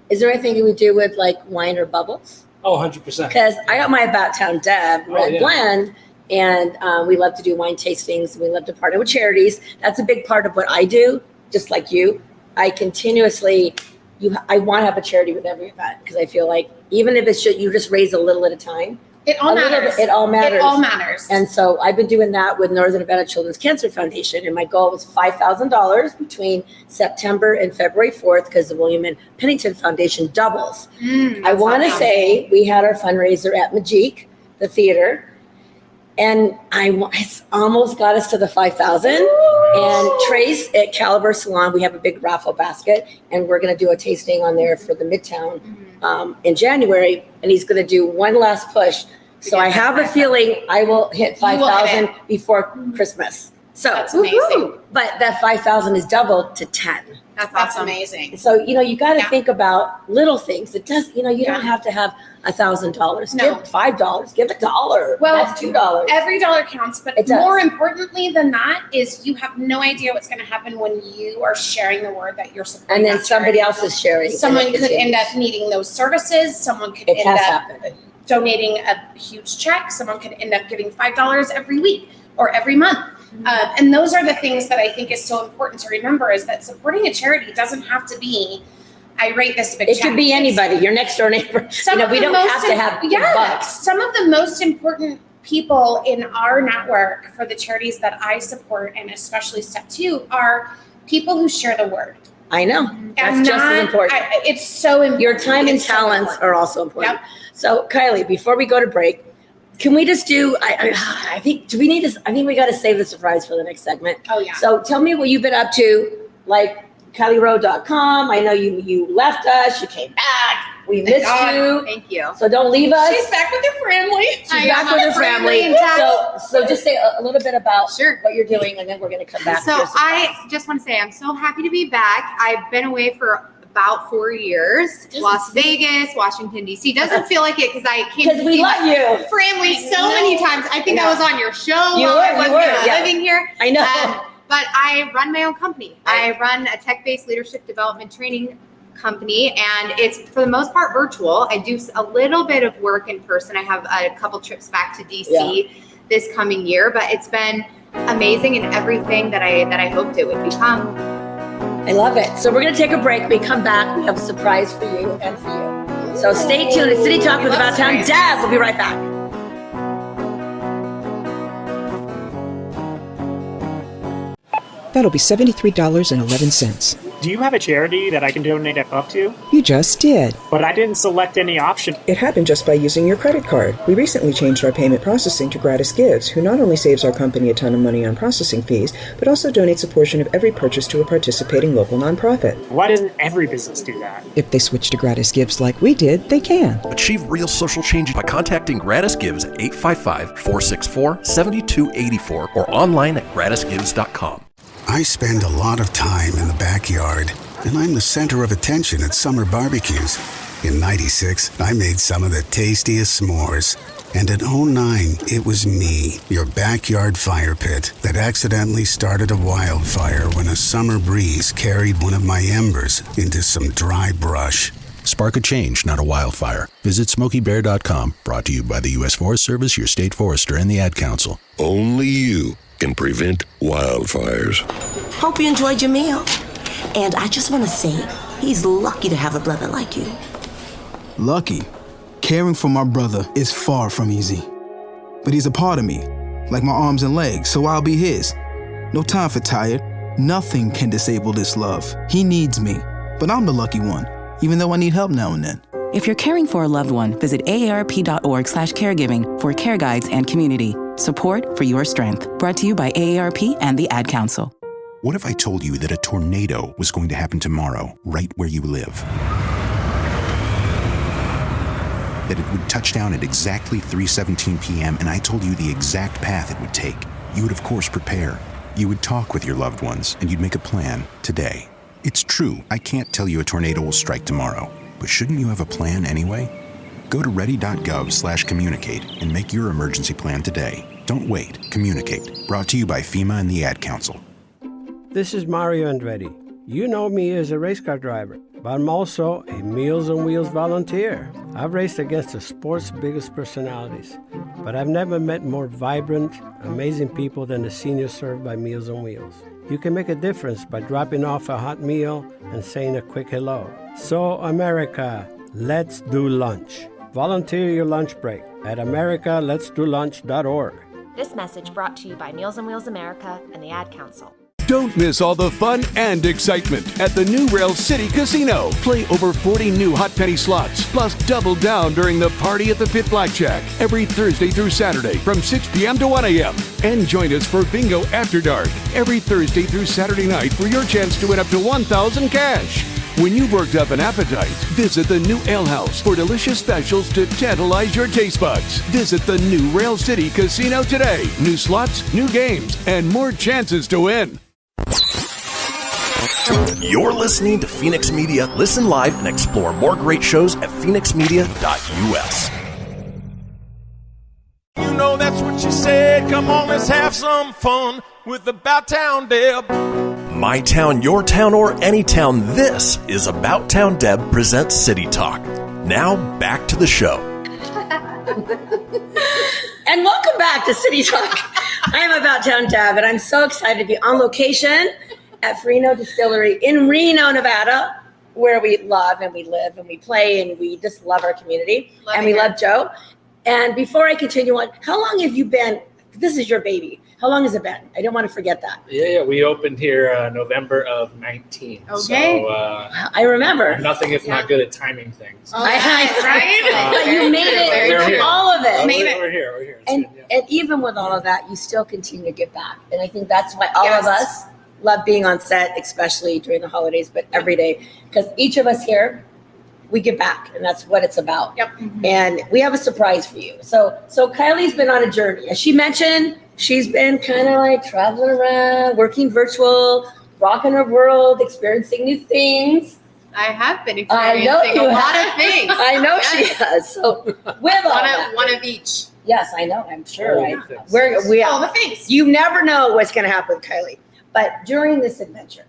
Speaker 3: is there anything you would do with like wine or bubbles?
Speaker 6: Oh, 100%.
Speaker 3: Because I got my About Town Deb red blend, and we love to do wine tastings, and we love to partner with charities. That's a big part of what I do, just like you. I continuously, I want to have a charity with every event, because I feel like even if it's just, you just raise a little at a time.
Speaker 7: It all matters.
Speaker 3: It all matters.
Speaker 7: It all matters.
Speaker 3: And so I've been doing that with Northern Nevada Children's Cancer Foundation, and my goal was $5,000 between September and February 4th, because the William and Pennington Foundation doubles. I want to say we had our fundraiser at Majik, the theater, and it's almost got us to the 5,000. And Trace at Caliber Salon, we have a big raffle basket, and we're going to do a tasting on there for the Midtown in January, and he's going to do one last push. So I have a feeling I will hit 5,000 before Christmas. So
Speaker 7: that's amazing.
Speaker 3: But that 5,000 is doubled to 10.
Speaker 7: That's awesome. Amazing.
Speaker 3: So, you got to think about little things. It does, you don't have to have $1,000.
Speaker 7: No.
Speaker 3: Give $5, give $1.
Speaker 7: Well,
Speaker 3: that's $2.
Speaker 7: Every dollar counts, but
Speaker 3: It does.
Speaker 7: more importantly than that is you have no idea what's going to happen when you are sharing the word that you're supporting.
Speaker 3: And then
Speaker 7: that
Speaker 3: somebody
Speaker 7: charity.
Speaker 3: else is sharing.
Speaker 7: Someone
Speaker 3: and it
Speaker 7: could end
Speaker 3: continues.
Speaker 7: up needing those services. Someone could
Speaker 3: It
Speaker 7: end
Speaker 3: has
Speaker 7: up
Speaker 3: happened.
Speaker 7: donating a huge check. Someone could end up giving $5 every week or every month. And those are the things that I think is so important to remember, is that supporting a charity doesn't have to be, I rate this big
Speaker 3: It
Speaker 7: check.
Speaker 3: could be anybody, your next door neighbor. We don't have to have big bucks.
Speaker 7: Some of the most important people in our network for the charities that I support, and especially Step 2, are people who share the word.
Speaker 3: I know. That's just as important.
Speaker 7: It's so important.
Speaker 3: Your time and talents are also important. Yep. So Kylie, before we go to break, can we just do, I think we got to save the surprise for the next segment.
Speaker 7: Oh, yeah.
Speaker 3: So tell me what you've been up to, like KylieRowe.com. I know you left us, you came back. We missed you.
Speaker 4: Thank you.
Speaker 3: So don't leave us.
Speaker 7: She's back with her family.
Speaker 3: She's back with her family. So just say a little bit about what you're doing, and then we're going to come back.
Speaker 4: So I just want to say I'm so happy to be back. I've been away for about 4 years. Las Vegas, Washington, D.C. Doesn't feel like it because I came to
Speaker 3: we
Speaker 4: see
Speaker 3: love
Speaker 4: my
Speaker 3: you.
Speaker 4: family so many times. I think I was on your show
Speaker 3: You
Speaker 4: while
Speaker 3: were,
Speaker 4: I was
Speaker 3: you were,
Speaker 4: living here.
Speaker 3: I know.
Speaker 4: But I run my own company. I run a tech-based leadership development training company, and it's for the most part virtual. I do a little bit of work in person. I have a couple trips back to DC this coming year, but it's been amazing and everything that I hoped it would become.
Speaker 3: I love it. So we're going to take a break. We come back. We have a surprise for you and for you. So stay tuned. It's City Talk with About Town Deb. We'll be right back.
Speaker 9: That'll be $73.11.
Speaker 18: Do you have a charity that I can donate up to?
Speaker 9: You just did.
Speaker 18: But I didn't select any option.
Speaker 9: It happened just by using your credit card. We recently changed our payment processing to GratisGives, who not only saves our company a ton of money on processing fees, but also donates a portion of every purchase to a participating local nonprofit.
Speaker 18: Why doesn't every business do that?
Speaker 9: If they switch to GratisGives like we did, they can.
Speaker 1: Achieve real social change by contacting GratisGives at 855-464-7284 or online at gratisgives.com.
Speaker 19: I spend a lot of time in the backyard, and I'm the center of attention at summer barbecues. In '96, I made some of the tastiest s'mores. And in '09, it was me, your backyard fire pit, that accidentally started a wildfire when a summer breeze carried one of my embers into some dry brush.
Speaker 20: Spark a change, not a wildfire. Visit SmokeyBear.com, brought to you by the U.S. Forest Service, your state forester, and the Ad Council.
Speaker 21: Only you can prevent wildfires.
Speaker 22: Hope you enjoyed your meal. And I just want to say, he's lucky to have a brother like you.
Speaker 23: Lucky? Caring for my brother is far from easy. But he's a part of me, like my arms and legs, so I'll be his. No time for tired. Nothing can disable this love. He needs me, but I'm the lucky one, even though I need help now and then.
Speaker 24: If you're caring for a loved one, visit aarp.org/caregiving for care guides and community. Support for your strength. Brought to you by AARP and the Ad Council.
Speaker 25: What if I told you that a tornado was going to happen tomorrow, right where you live?
Speaker 20: that it would touch down at exactly 3:17 p.m. and I told you the exact path it would take, you would of course prepare. You would talk with your loved ones and you'd make a plan today. It's true, I can't tell you a tornado will strike tomorrow, but shouldn't you have a plan anyway? Go to ready.gov/communicate and make your emergency plan today. Don't wait, communicate. Brought to you by FEMA and the Ad Council.
Speaker 5: This is Mario Andretti. You know me as a race car driver, but I'm also a Meals on Wheels volunteer. I've raced against the sport's biggest personalities, but I've never met more vibrant, amazing people than the seniors served by Meals on Wheels. You can make a difference by dropping off a hot meal and saying a quick hello. So, America, let's do lunch. Volunteer your lunch break at americaletsdolunch.org.
Speaker 8: This message brought to you by Meals on Wheels America and the Ad Council.
Speaker 10: Don't miss all the fun and excitement at the new Rail City Casino. Play over 40 new hot penny slots, plus double down during the Party at the Pit Blackjack every Thursday through Saturday from 6 p.m. to 1 a.m. And join us for Bingo After Dark every Thursday through Saturday night for your chance to win up to $1,000 cash. When you've worked up an appetite, visit the new Ale House for delicious specials to tantalize your taste buds. Visit the new Rail City Casino today. New slots, new games, and more chances to win.
Speaker 1: You're listening to Fenix Media. Listen live and explore more great shows at fenixmedia.us.
Speaker 2: You know that's what she said. Come on, let's have some fun with About Town Deb.
Speaker 1: My town, your town, or any town, this is About Town Deb presents City Talk. Now, back to the show.
Speaker 3: And welcome back to City Talk. I am About Town Deb, and I'm so excited to be on location at Ferino Distillery in Reno, Nevada, where we love and we live and we play and we just love our community. And we love Joe. And before I continue on, how long have you been? This is your baby. How long has it been? I don't want to forget that.
Speaker 6: Yeah. We opened here November of 19.
Speaker 3: Okay.
Speaker 6: So,
Speaker 3: I remember.
Speaker 6: Nothing if not good at timing things.
Speaker 3: But you made it through all of it.
Speaker 6: We're here.
Speaker 3: And even with all of that, you still continue to give back. And I think that's why all of us love being on set, especially during the holidays, but every day. Because each of us here, we give back, and that's what it's about.
Speaker 7: Yep.
Speaker 3: And we have a surprise for you. So Kylie's been on a journey. As she mentioned, she's been kind of like traveling around, working virtual, rocking her world, experiencing new things.
Speaker 4: I have been experiencing a lot of things.
Speaker 3: I know she has. So with
Speaker 4: one of each.
Speaker 3: Yes, I know. I'm sure.
Speaker 4: All the things.
Speaker 3: You never know what's going to happen with Kylie. But during this adventure,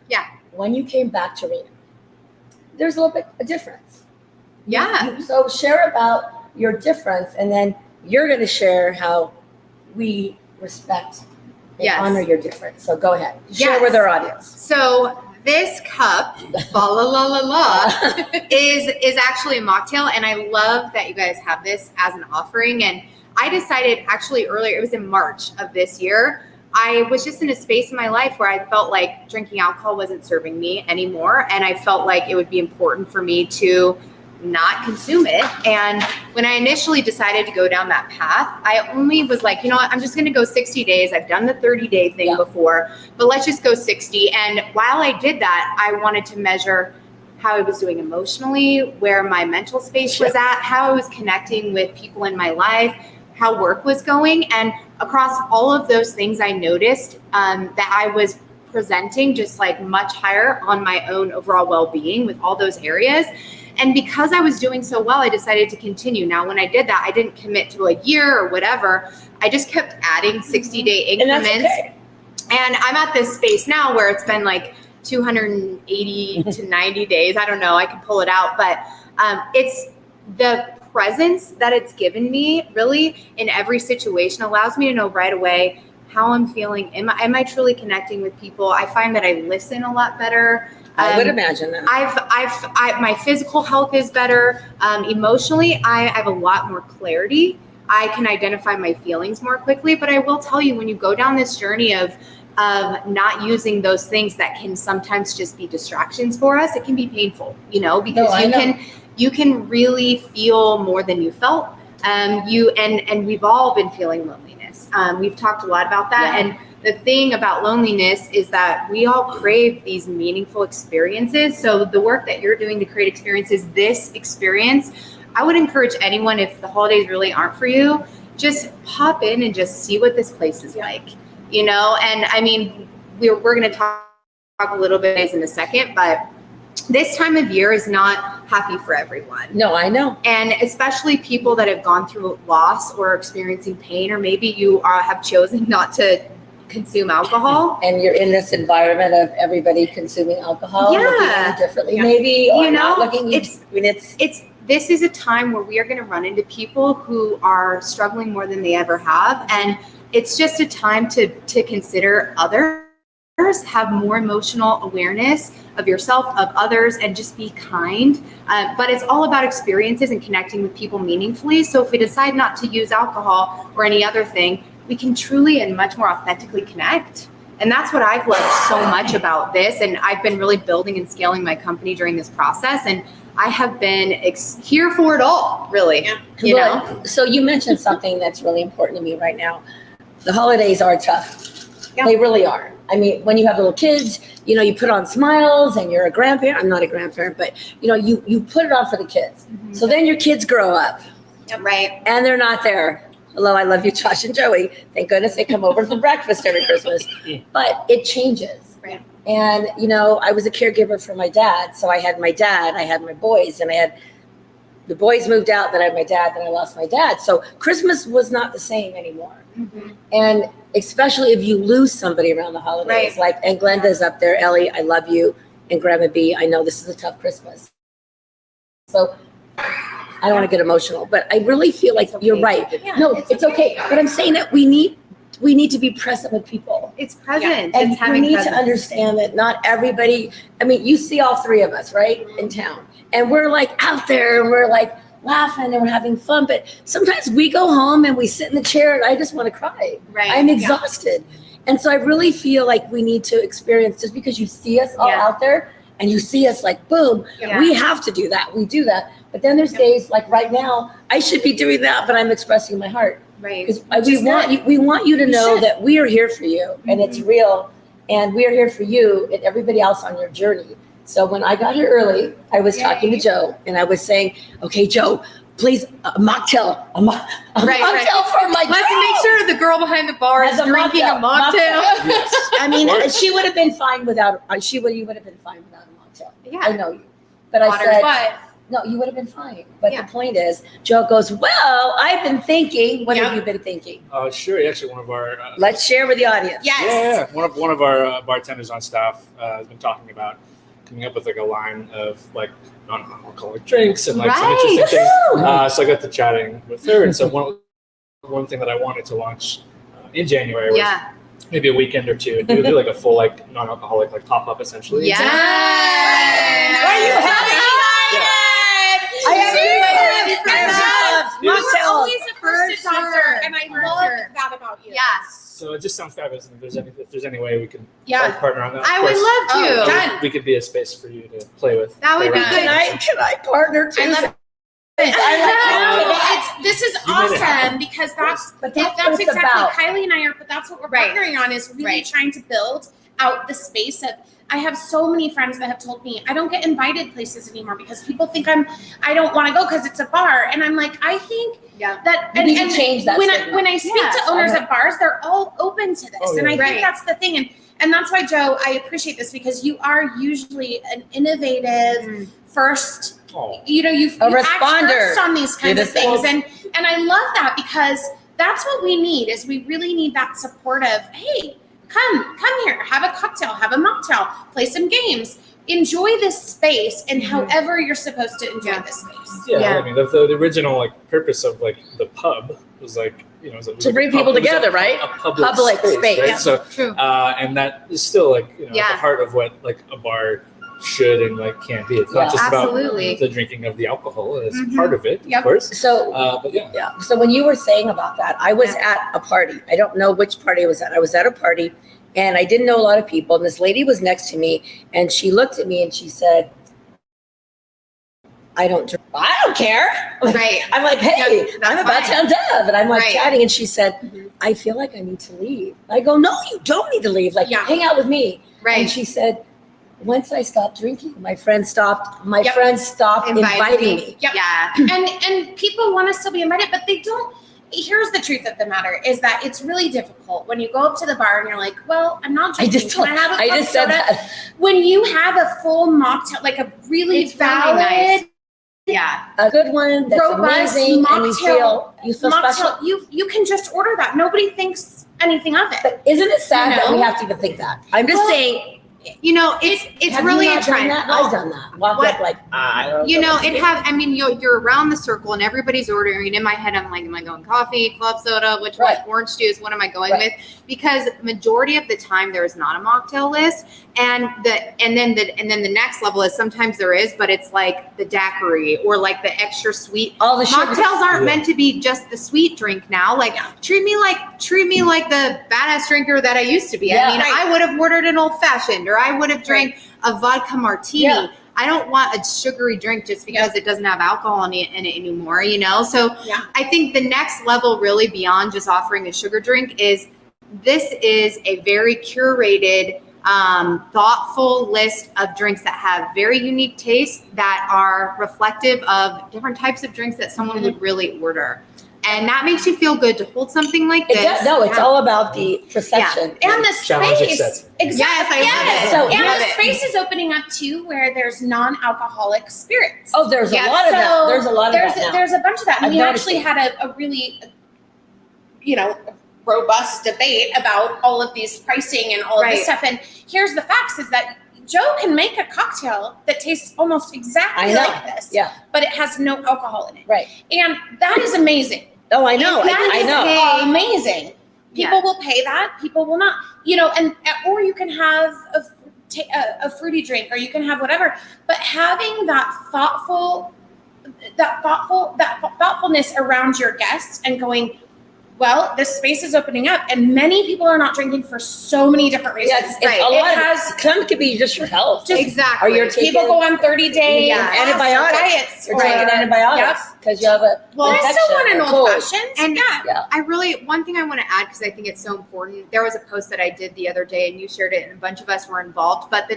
Speaker 3: when you came back to Reno, there's a little bit of difference.
Speaker 4: Yeah.
Speaker 3: So share about your difference, and then you're going to share how we respect and honor your difference. So go ahead. Share with our audience.
Speaker 4: So this cup, is actually a mocktail, and I love that you guys have this as an offering. And I decided actually earlier, it was in March of this year, I was just in a space in my life where I felt like drinking alcohol wasn't serving me anymore. And I felt like it would be important for me to not consume it. And when I initially decided to go down that path, I only was like, you know what, I'm just going to go 60 days. I've done the 30-day thing before, but let's just go 60. And while I did that, I wanted to measure how I was doing emotionally, where my mental space was at, how I was connecting with people in my life, how work was going. And across all of those things, I noticed that I was presenting just like much higher on my own overall well-being with all those areas. And because I was doing so well, I decided to continue. Now, when I did that, I didn't commit to a year or whatever. I just kept adding 60-day increments. And that's okay. And I'm at this space now where it's been like 280 to 90 days. I don't know. I can pull it out. But it's the presence that it's given me really in every situation allows me to know right away how I'm feeling. Am I truly connecting with people? I find that I listen a lot better.
Speaker 3: I would imagine that.
Speaker 4: My physical health is better. Emotionally, I have a lot more clarity. I can identify my feelings more quickly. But I will tell you, when you go down this journey of not using those things that can sometimes just be distractions for us, it can be painful, because you can really feel more than you felt. And we've all been feeling loneliness. We've talked a lot about that. And the thing about loneliness is that we all crave these meaningful experiences. So the work that you're doing to create experiences, this experience I would encourage anyone, if the holidays really aren't for you, just pop in and just see what this place is like, you know? And I mean, we're going to talk a little bit in a second, but this time of year is not happy for everyone.
Speaker 3: No, I know.
Speaker 4: And especially people that have gone through loss or experiencing pain, or maybe you have chosen not to consume alcohol.
Speaker 3: And you're in this environment of everybody consuming alcohol, looking at it differently, maybe, or not looking.
Speaker 4: This is a time where we are going to run into people who are struggling more than they ever have. And it's just a time to consider others, have more emotional awareness of yourself, of others, and just be kind. But it's all about experiences and connecting with people meaningfully. So if we decide not to use alcohol or any other thing, we can truly and much more authentically connect. And that's what I've loved so much about this. And I've been really building and scaling my company during this process. And I have been here for it all, really. You know?
Speaker 3: So you mentioned something that's really important to me right now. The holidays are tough. They really are. I mean, when you have little kids, you know, you put on smiles and you're a grandparent. I'm not a grandparent, but you know, you put it on for the kids. Mm-hmm. So then your kids grow up.
Speaker 4: Right.
Speaker 3: And they're not there. Hello, I love you, Josh and Joey. Thank goodness they come over for breakfast every Christmas. But it changes.
Speaker 4: Right.
Speaker 3: And, you know, I was a caregiver for my dad. So I had my dad, I had my boys, and I had the boys moved out, then I had my dad, then I lost my dad. So Christmas was not the same anymore. Mm-hmm. And especially if you lose somebody around the holidays, like, and Glenda's up there, Ellie, I love you, and Grandma B, I know this is a tough Christmas. So I don't want to get emotional, but I really feel like you're right. Yeah, no, it's okay. But I'm saying that we need to be present with people.
Speaker 4: It's present.
Speaker 3: And
Speaker 4: it's
Speaker 3: we need to understand that not everybody, I mean, you see all three of us, right, in town. And we're like out there and we're like laughing and we're having fun. But sometimes we go home and we sit in the chair and I just want to cry.
Speaker 4: Right.
Speaker 3: I'm exhausted. And so I really feel like we need to experience, just because you see us all out there and you see us like, boom, we have to do that. We do that. But then there's days like right now, I should be doing that, but I'm expressing my heart.
Speaker 4: Right.
Speaker 3: Because we want you to know that we are here for you, and it's real, and we are here for you and everybody else on your journey. So when I got here early, I was talking to Joe, and I was saying, okay, Joe, please, a mocktail for my
Speaker 4: Let's make sure the girl behind the bar is drinking a mocktail.
Speaker 3: Yes. I mean, she would have been fine without, you would have been fine without a mocktail. Yeah. I know you. But I said, no, you would have been fine. But the point is, Joe goes, well, I've been thinking. What have you been thinking?
Speaker 6: Sure. Actually, one of our
Speaker 3: let's share with the audience.
Speaker 6: Yes. Yeah. One of our bartenders on staff has been talking about coming up with like a line of like non-alcoholic drinks and like some interesting things. So I got to chatting with her, and so one thing that I wanted to launch in January was maybe a weekend or two and do like a full like non-alcoholic like pop-up essentially.
Speaker 4: Yeah.
Speaker 3: Are you having
Speaker 7: You're always a first adopter, and I love that about you.
Speaker 4: Yes.
Speaker 6: So it just sounds fabulous. And if there's any way we can partner on that,
Speaker 4: I would love to.
Speaker 6: We could be a space for you to play with.
Speaker 4: That would be good.
Speaker 3: Can I partner too?
Speaker 7: This is awesome because that's exactly Kylie and I are. But that's what we're partnering on, is really trying to build out the space of. I have so many friends that have told me I don't get invited places anymore because people think I don't want to go because it's a bar, and I'm like, I think that
Speaker 3: and change that.
Speaker 7: When I speak to owners of bars, they're all open to this, and I think that's the thing, and that's why, Joe, I appreciate this because you are usually an innovative first. You know, you act first on these kinds of things, and I love that because that's what we need. Is we really need that support of, hey, come here, have a cocktail, have a mocktail, play some games, enjoy this space, and however you're supposed to enjoy this space.
Speaker 6: Yeah. I mean, the original like purpose of like the pub was like, you know,
Speaker 3: to bring people together, right?
Speaker 6: A public space. Right?
Speaker 3: Yeah.
Speaker 6: So, and that is still like, you know, at the heart of what like a bar should and like can be. It's not just about the drinking of the alcohol. It's part of it, of course.
Speaker 3: So, So when you were saying about that, I was at a party. I don't know which party I was at. I was at a party, and I didn't know a lot of people. And this lady was next to me, and she looked at me and she said, I don't drink. I don't care.
Speaker 4: Right.
Speaker 3: I'm like, hey, I'm about to have, and I'm like chatting, and she said, I feel like I need to leave. I go, no, you don't need to leave. Like, hang out with me.
Speaker 4: Right.
Speaker 3: And she said, once I stopped drinking, my friends stopped inviting me.
Speaker 7: Yep. Yeah. And people want to still be invited, but they don't. Here's the truth of the matter is that it's really difficult when you go up to the bar and you're like, well, I'm not drinking. I just said that. When you have a full mocktail, like a really valid,
Speaker 4: really nice.
Speaker 3: A good one that's
Speaker 7: robust
Speaker 3: amazing,
Speaker 7: mocktail,
Speaker 3: and you feel special.
Speaker 7: You can just order that. Nobody thinks anything of it.
Speaker 3: But isn't it sad that we have to even think that? I'm just saying.
Speaker 4: You know, it's really a trend.
Speaker 3: I've done that. Walked up like, I don't know.
Speaker 4: You know, you're around the circle and everybody's ordering. And in my head, I'm like, am I going coffee, club soda, which one, orange juice? What am I going with? Because majority of the time there is not a mocktail list, and then the next level is sometimes there is, but it's like the daiquiri or like the extra sweet.
Speaker 3: All the
Speaker 4: mocktails aren't meant to be just the sweet drink now. Like treat me like the badass drinker that I used to be.
Speaker 3: Yeah.
Speaker 4: I mean, I would have ordered an old fashioned, or I would have drank a vodka martini.
Speaker 3: Yeah.
Speaker 4: I don't want a sugary drink just because it doesn't have alcohol in it anymore, you know? So I think the next level really beyond just offering a sugar drink is this is a very curated, thoughtful list of drinks that have very unique tastes that are reflective of different types of drinks that someone would really order. And that makes you feel good to hold something like this.
Speaker 3: It's all about the perception.
Speaker 7: And the space. Exactly.
Speaker 4: Yes,
Speaker 7: and the space is opening up too where there's non-alcoholic spirits.
Speaker 3: Oh, there's a lot of that. There's a lot of that now.
Speaker 7: There's a bunch of that. And
Speaker 3: I've
Speaker 7: we
Speaker 3: noticed
Speaker 7: actually had a really, robust debate about all of these pricing and all of this stuff. And here's the facts is that Joe can make a cocktail that tastes almost exactly like this. Yeah. But it has no alcohol in it.
Speaker 3: Right.
Speaker 7: And that is amazing.
Speaker 3: Oh, I know.
Speaker 7: I know. Amazing. People
Speaker 4: Yeah.
Speaker 7: will pay that. People will not. Or you can have a fruity drink, or you can have whatever. But having that thoughtfulness around your guests and going, well, this space is opening up, and many people are not drinking for so many different reasons.
Speaker 3: Some could be just your health.
Speaker 4: Exactly.
Speaker 3: Or you're taking,
Speaker 7: people go on 30-day
Speaker 3: antibiotics.
Speaker 7: diets.
Speaker 3: You're taking antibiotics because you have a
Speaker 7: I still want an old fashioned.
Speaker 4: And one thing I want to add, because I think it's so important, there was a post that I did the other day and you shared it and a bunch of us were involved, but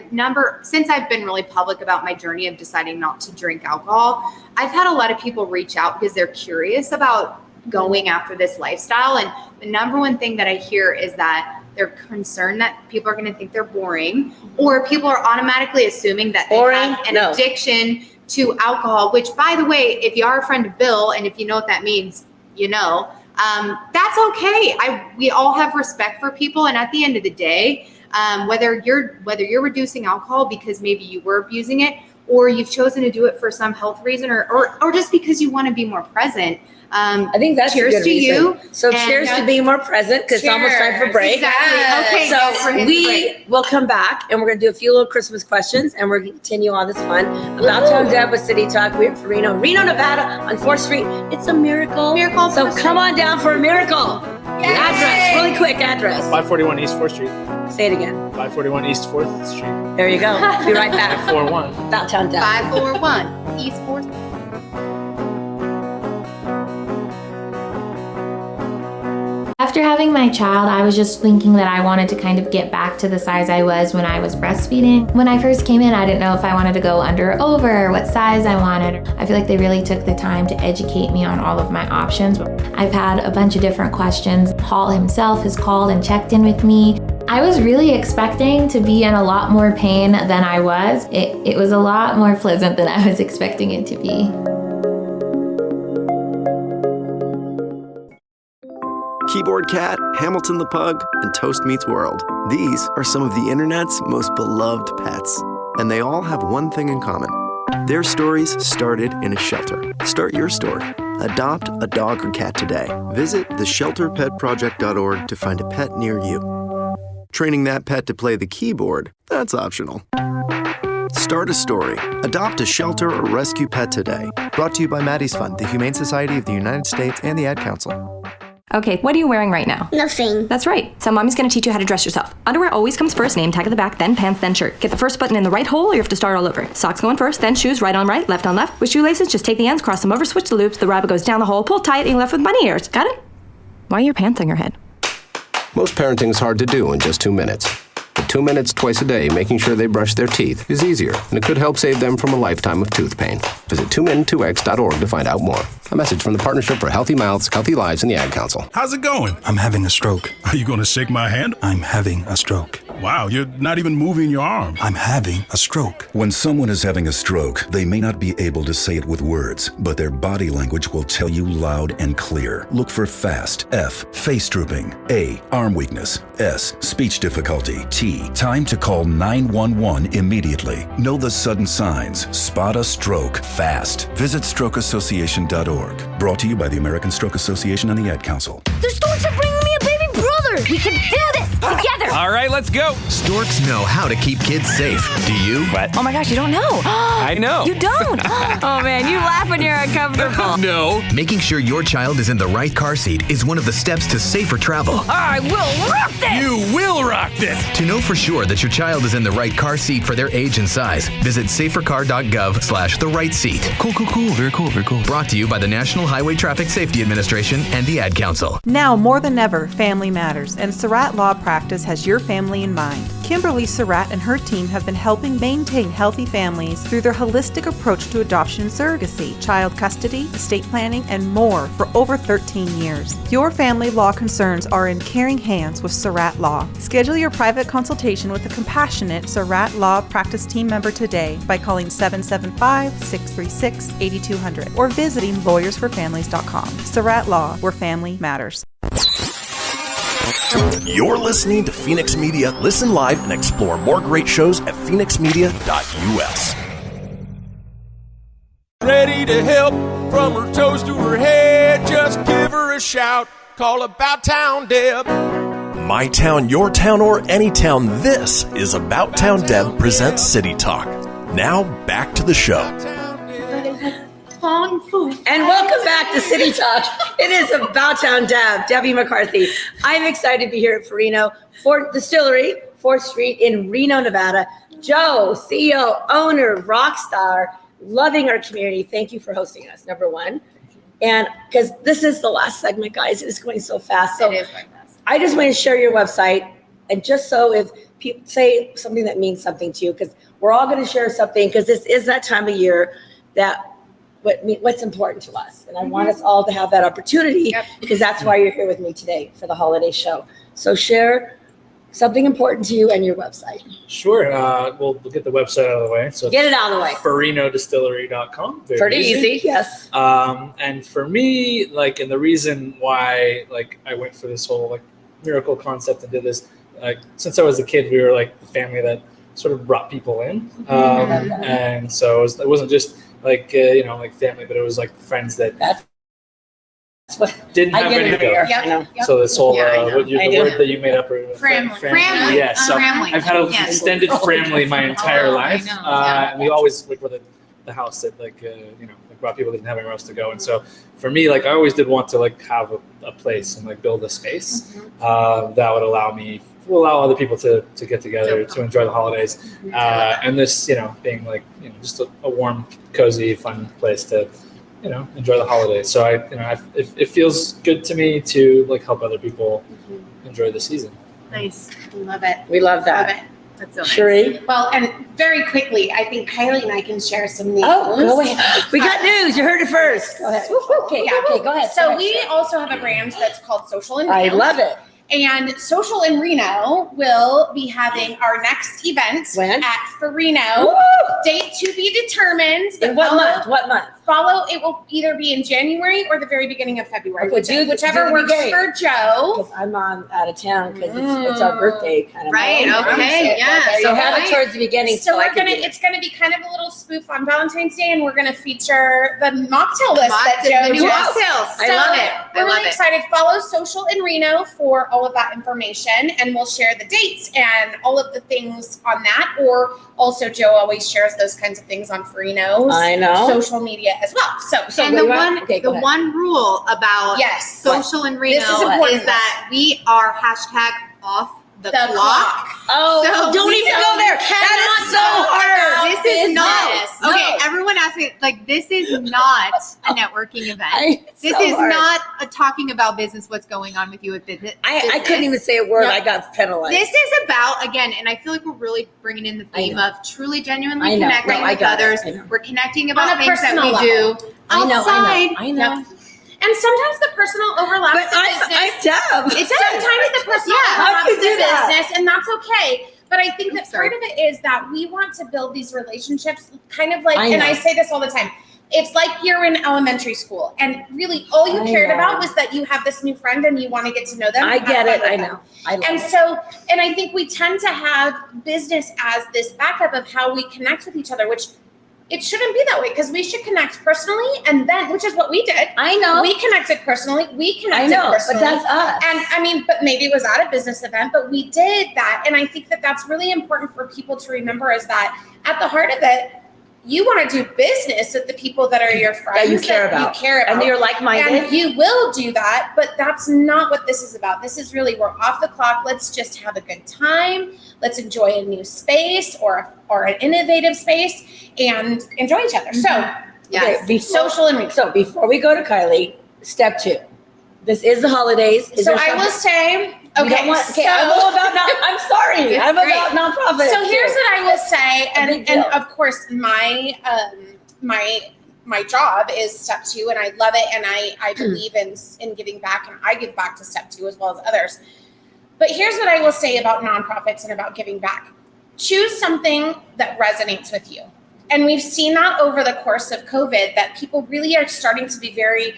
Speaker 4: since I've been really public about my journey of deciding not to drink alcohol, I've had a lot of people reach out because they're curious about going after this lifestyle. And the number one thing that I hear is that they're concerned that people are going to think they're boring, or people are automatically assuming that they have an addiction to alcohol, which, by the way, if you are a friend of Bill, and if you know what that means, that's okay. We all have respect for people. And at the end of the day, whether you're reducing alcohol because maybe you were abusing it, or you've chosen to do it for some health reason, or just because you want to be more present,
Speaker 3: I think that's
Speaker 4: cheers
Speaker 3: a good
Speaker 4: to
Speaker 3: reason.
Speaker 4: you.
Speaker 3: So cheers to being more present, because it's almost time for break.
Speaker 4: Exactly. Okay.
Speaker 3: So we will come back and we're going to do a few little Christmas questions, and we're going to continue on this fun. About Time Deb with City Talk. We're in Reno, Nevada on 4th Street. It's a miracle. So come on down for a miracle.
Speaker 7: Yay.
Speaker 3: Address, really quick address.
Speaker 6: 541 East 4th Street.
Speaker 3: Say it again.
Speaker 6: 541 East 4th Street.
Speaker 3: There you go. Be right back.
Speaker 6: 541.
Speaker 3: About Time Deb.
Speaker 4: 541 East 4th Street.
Speaker 11: After having my child, I was just thinking that I wanted to kind of get back to the size I was when I was breastfeeding. When I first came in, I didn't know if I wanted to go under or over, what size I wanted. I feel like they really took the time to educate me on all of my options. I've had a bunch of different questions. Paul himself has called and checked in with me. I was really expecting to be in a lot more pain than I was. It was a lot more pleasant than I was expecting it to be.
Speaker 13: Keyboard Cat, Hamilton the Pug, and Toast Meets World. These are some of the internet's most beloved pets. And they all have one thing in common. Their stories started in a shelter. Start your story. Adopt a dog or cat today. Visit theshelterpetproject.org to find a pet near you. Training that pet to play the keyboard, that's optional. Start a story. Adopt a shelter or rescue pet today. Brought to you by Maddie's Fund, the Humane Society of the United States, and the Ad Council.
Speaker 14: Okay, what are you wearing right now?
Speaker 15: Nothing.
Speaker 14: That's right. So mommy's gonna teach you how to dress yourself. Underwear always comes first, name tag at the back, then pants, then shirt. Get the first button in the right hole or you have to start all over. Socks going first, then shoes, right on right, left on left. With shoelaces, just take the ends, cross them over, switch the loops, the rabbit goes down the hole, pull tight, and you're left with bunny ears. Got it? Why are your pants on your head?
Speaker 25: Most parenting is hard to do in just 2 minutes. But
Speaker 12: 2 minutes twice a day making sure they brush their teeth is easier, and it could help save them from a lifetime of tooth pain. Visit 2min2x.org to find out more. A message from the Partnership for Healthy Mouths, Healthy Lives, and the Ad Council.
Speaker 15: How's it going?
Speaker 16: I'm having a stroke.
Speaker 15: Are you going to shake my hand?
Speaker 16: I'm having a stroke.
Speaker 15: Wow, you're not even moving your arm.
Speaker 16: I'm having a stroke.
Speaker 17: When someone is having a stroke, they may not be able to say it with words, but their body language will tell you loud and clear. Look for FAST. F, face drooping. A, arm weakness. S, speech difficulty. T, time to call 911 immediately. Know the sudden signs. Spot a stroke fast. Visit strokeassociation.org. Brought to you by the American Stroke Association and the Ad Council.
Speaker 25: The storks are bringing me a baby brother. We can do this together.
Speaker 26: All right, let's go.
Speaker 27: Storks know how to keep kids safe. Do you?
Speaker 26: What?
Speaker 11: Oh my gosh, you don't know.
Speaker 26: I know.
Speaker 11: You don't. Oh man, you laugh when you're uncomfortable.
Speaker 27: No. Making sure your child is in the right car seat is one of the steps to safer travel.
Speaker 11: I will rock this.
Speaker 26: You will rock this.
Speaker 27: To know for sure that your child is in the right car seat for their age and size, visit safercar.gov/the right seat. Cool. Very cool. Brought to you by the National Highway Traffic Safety Administration and the Ad Council.
Speaker 28: Now more than ever, family matters, and Surratt Law Practice has your family in mind. Kimberly Surratt and her team have been helping maintain healthy families through their holistic approach to adoption and surrogacy, child custody, estate planning, and more for over 13 years. Your family law concerns are in caring hands with Surratt Law. Schedule your private consultation with a compassionate Surratt Law Practice team member today by calling 775-636-8200 or visiting lawyersforfamilies.com. Surratt Law, where family matters.
Speaker 1: You're listening to Fenix Media. Listen live and explore more great shows at fenixmedia.us.
Speaker 2: Ready to help from her toes to her head. Just give her a shout. Call About Town Deb.
Speaker 1: My town, your town, or any town. This is About Town Deb presents City Talk. Now back to the show.
Speaker 3: And welcome back to City Talk. It is About Town Deb, Debbie McCarthy. I'm excited to be here at Ferino Distillery, 4th Street in Reno, Nevada. Joe, CEO, owner, rock star, loving our community. Thank you for hosting us, number one. And because this is the last segment, guys, it's going so fast. So
Speaker 7: It is going fast.
Speaker 3: I just want to share your website. And just so if people say something that means something to you, because we're all going to share something, because this is that time of year that what's important to us. And I want us all to have that opportunity, because that's why you're here with me today for the holiday show. So share something important to you and your website.
Speaker 6: Sure. We'll get the website out of the way. So
Speaker 3: Get it out of the way.
Speaker 6: FerinoDistillery.com.
Speaker 3: Pretty easy, yes.
Speaker 6: And for me, and the reason why, I went for this whole, miracle concept and did this, since I was a kid, we were, the family that sort of brought people in. And so it wasn't just, family, but it was, friends that didn't have anywhere to go.
Speaker 7: Yep.
Speaker 6: So this whole, the word that you made up.
Speaker 7: Family.
Speaker 6: Yes. So
Speaker 7: Family.
Speaker 6: I've had an extended family my entire life. And we always were the house that brought people that didn't have anywhere else to go. And so for me, I always did want to have a place and build a space that would allow other people to get together, to enjoy the holidays. And this, being just a warm, cozy, fun place to, enjoy the holidays. So it feels good to me to help other people enjoy the season.
Speaker 7: Nice. We love it.
Speaker 3: We love that.
Speaker 7: Love it. That's so nice.
Speaker 3: Cheree?
Speaker 7: Well, and very quickly, I think Kylie and I can share some news.
Speaker 3: Oh, go ahead. We got news. You heard it first. Go ahead. Okay, go ahead.
Speaker 7: So we also have a brand that's called Social in Reno.
Speaker 3: I love it.
Speaker 7: And Social in Reno will be having our next event at Ferino.
Speaker 3: Woo!
Speaker 7: Date to be determined.
Speaker 3: In what month? What month?
Speaker 7: It will either be in January or the very beginning of February.
Speaker 3: Okay,
Speaker 7: whichever works for Joe.
Speaker 3: Because I'm out of town because it's our birthday kind of.
Speaker 7: Right.
Speaker 3: month.
Speaker 7: Okay. Yeah.
Speaker 3: So have it towards the beginning.
Speaker 7: So it's gonna be kind of a little spoof on Valentine's Day, and we're gonna feature the mocktail list that Joe
Speaker 3: new
Speaker 7: does.
Speaker 3: mocktails.
Speaker 7: I love it. We're really excited. Follow Social in Reno for all of that information, and we'll share the dates and all of the things on that. Or also, Joe always shares those kinds of things on Ferino's social media as well. So
Speaker 4: And the one rule about Social in Reno is that we are #off the clock.
Speaker 3: Oh, so don't even go there. That is so hard.
Speaker 4: This is not. Okay, everyone ask me, like, this is not a networking event. This
Speaker 3: so
Speaker 4: is
Speaker 3: hard.
Speaker 4: not a talking about business, what's going on with you with business.
Speaker 3: I couldn't even say a word.
Speaker 4: No.
Speaker 3: I got penalized.
Speaker 4: This is about, again, and I feel like we're really bringing in the theme of truly, genuinely
Speaker 3: I know.
Speaker 4: connecting
Speaker 3: No, I
Speaker 4: with
Speaker 3: got it.
Speaker 4: others.
Speaker 3: I know.
Speaker 4: We're connecting
Speaker 7: On
Speaker 4: about
Speaker 7: a
Speaker 4: things that
Speaker 7: personal
Speaker 4: we do
Speaker 7: level.
Speaker 4: outside.
Speaker 3: I know.
Speaker 7: Yep. And sometimes the personal overlaps
Speaker 3: But
Speaker 7: the
Speaker 3: I'm
Speaker 7: business.
Speaker 3: dumb.
Speaker 7: It's sometimes the personal
Speaker 3: How
Speaker 7: overlaps
Speaker 3: do you do
Speaker 7: the
Speaker 3: that?
Speaker 7: business, and that's okay. But I think that part of it is that we want to build these relationships kind of like, and I say this all the time, it's like you're in elementary school and really all you cared about was that you have this new friend and you want to get to know them.
Speaker 3: I get it. I know. I love
Speaker 7: And
Speaker 3: it.
Speaker 7: so, and I think we tend to have business as this backup of how we connect with each other, which it shouldn't be that way because we should connect personally and then, which is what we did.
Speaker 3: I know.
Speaker 7: We connected personally. We connected
Speaker 3: I know,
Speaker 7: personally.
Speaker 3: but that's us.
Speaker 7: And I mean, but maybe it was at a business event, but we did that. And I think that that's really important for people to remember is that at the heart of it, you want to do business with the people that are your friends
Speaker 3: That you care about.
Speaker 7: and
Speaker 3: you're like-minded.
Speaker 7: And you will do that, but that's not what this is about. This is really, we're off the clock. Let's just have a good time. Let's enjoy a new space or an innovative space and enjoy each other. So,
Speaker 3: Okay,
Speaker 7: social and
Speaker 3: so before we go to Kylie, step 2. This is the holidays. Is
Speaker 7: So
Speaker 3: there
Speaker 7: I will
Speaker 3: something-
Speaker 7: say,
Speaker 3: We don't want- I'm all about I'm sorry.
Speaker 7: It's
Speaker 3: I'm
Speaker 7: great.
Speaker 3: about nonprofit.
Speaker 7: So here's what I will say,
Speaker 3: big
Speaker 7: and
Speaker 3: deal.
Speaker 7: of course my job is step 2, and I love it, and I believe in giving back, and I give back to step 2 as well as others. But here's what I will say about nonprofits and about giving back: choose something that resonates with you, and we've seen that over the course of COVID that people really are starting to be very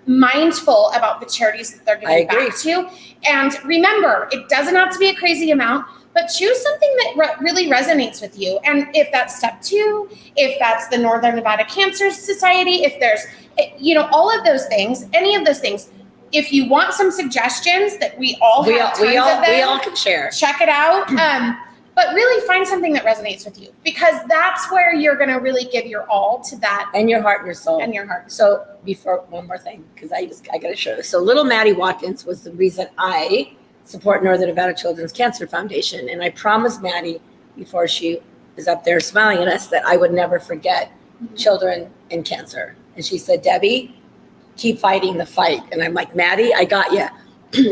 Speaker 7: mindful about the charities that they're giving back to. And remember, it doesn't have to be a crazy amount, but choose something that really resonates with you. And if that's step 2, if that's the Northern Nevada Cancer Society, if there's, all of those things, any of those things, if you want some suggestions that we all have tons of them,
Speaker 3: we all can share.
Speaker 7: check it out. But really find something that resonates with you, because that's where you're going to really give your all to that.
Speaker 3: And your heart and your soul.
Speaker 7: And your heart.
Speaker 3: So before, one more thing, because I got to show. So little Maddie Watkins was the reason I support Northern Nevada Children's Cancer Foundation. And I promised Maddie before she is up there smiling at us that I would never forget children in cancer. And she said, Debbie, keep fighting the fight. And I'm like, Maddie, I got you.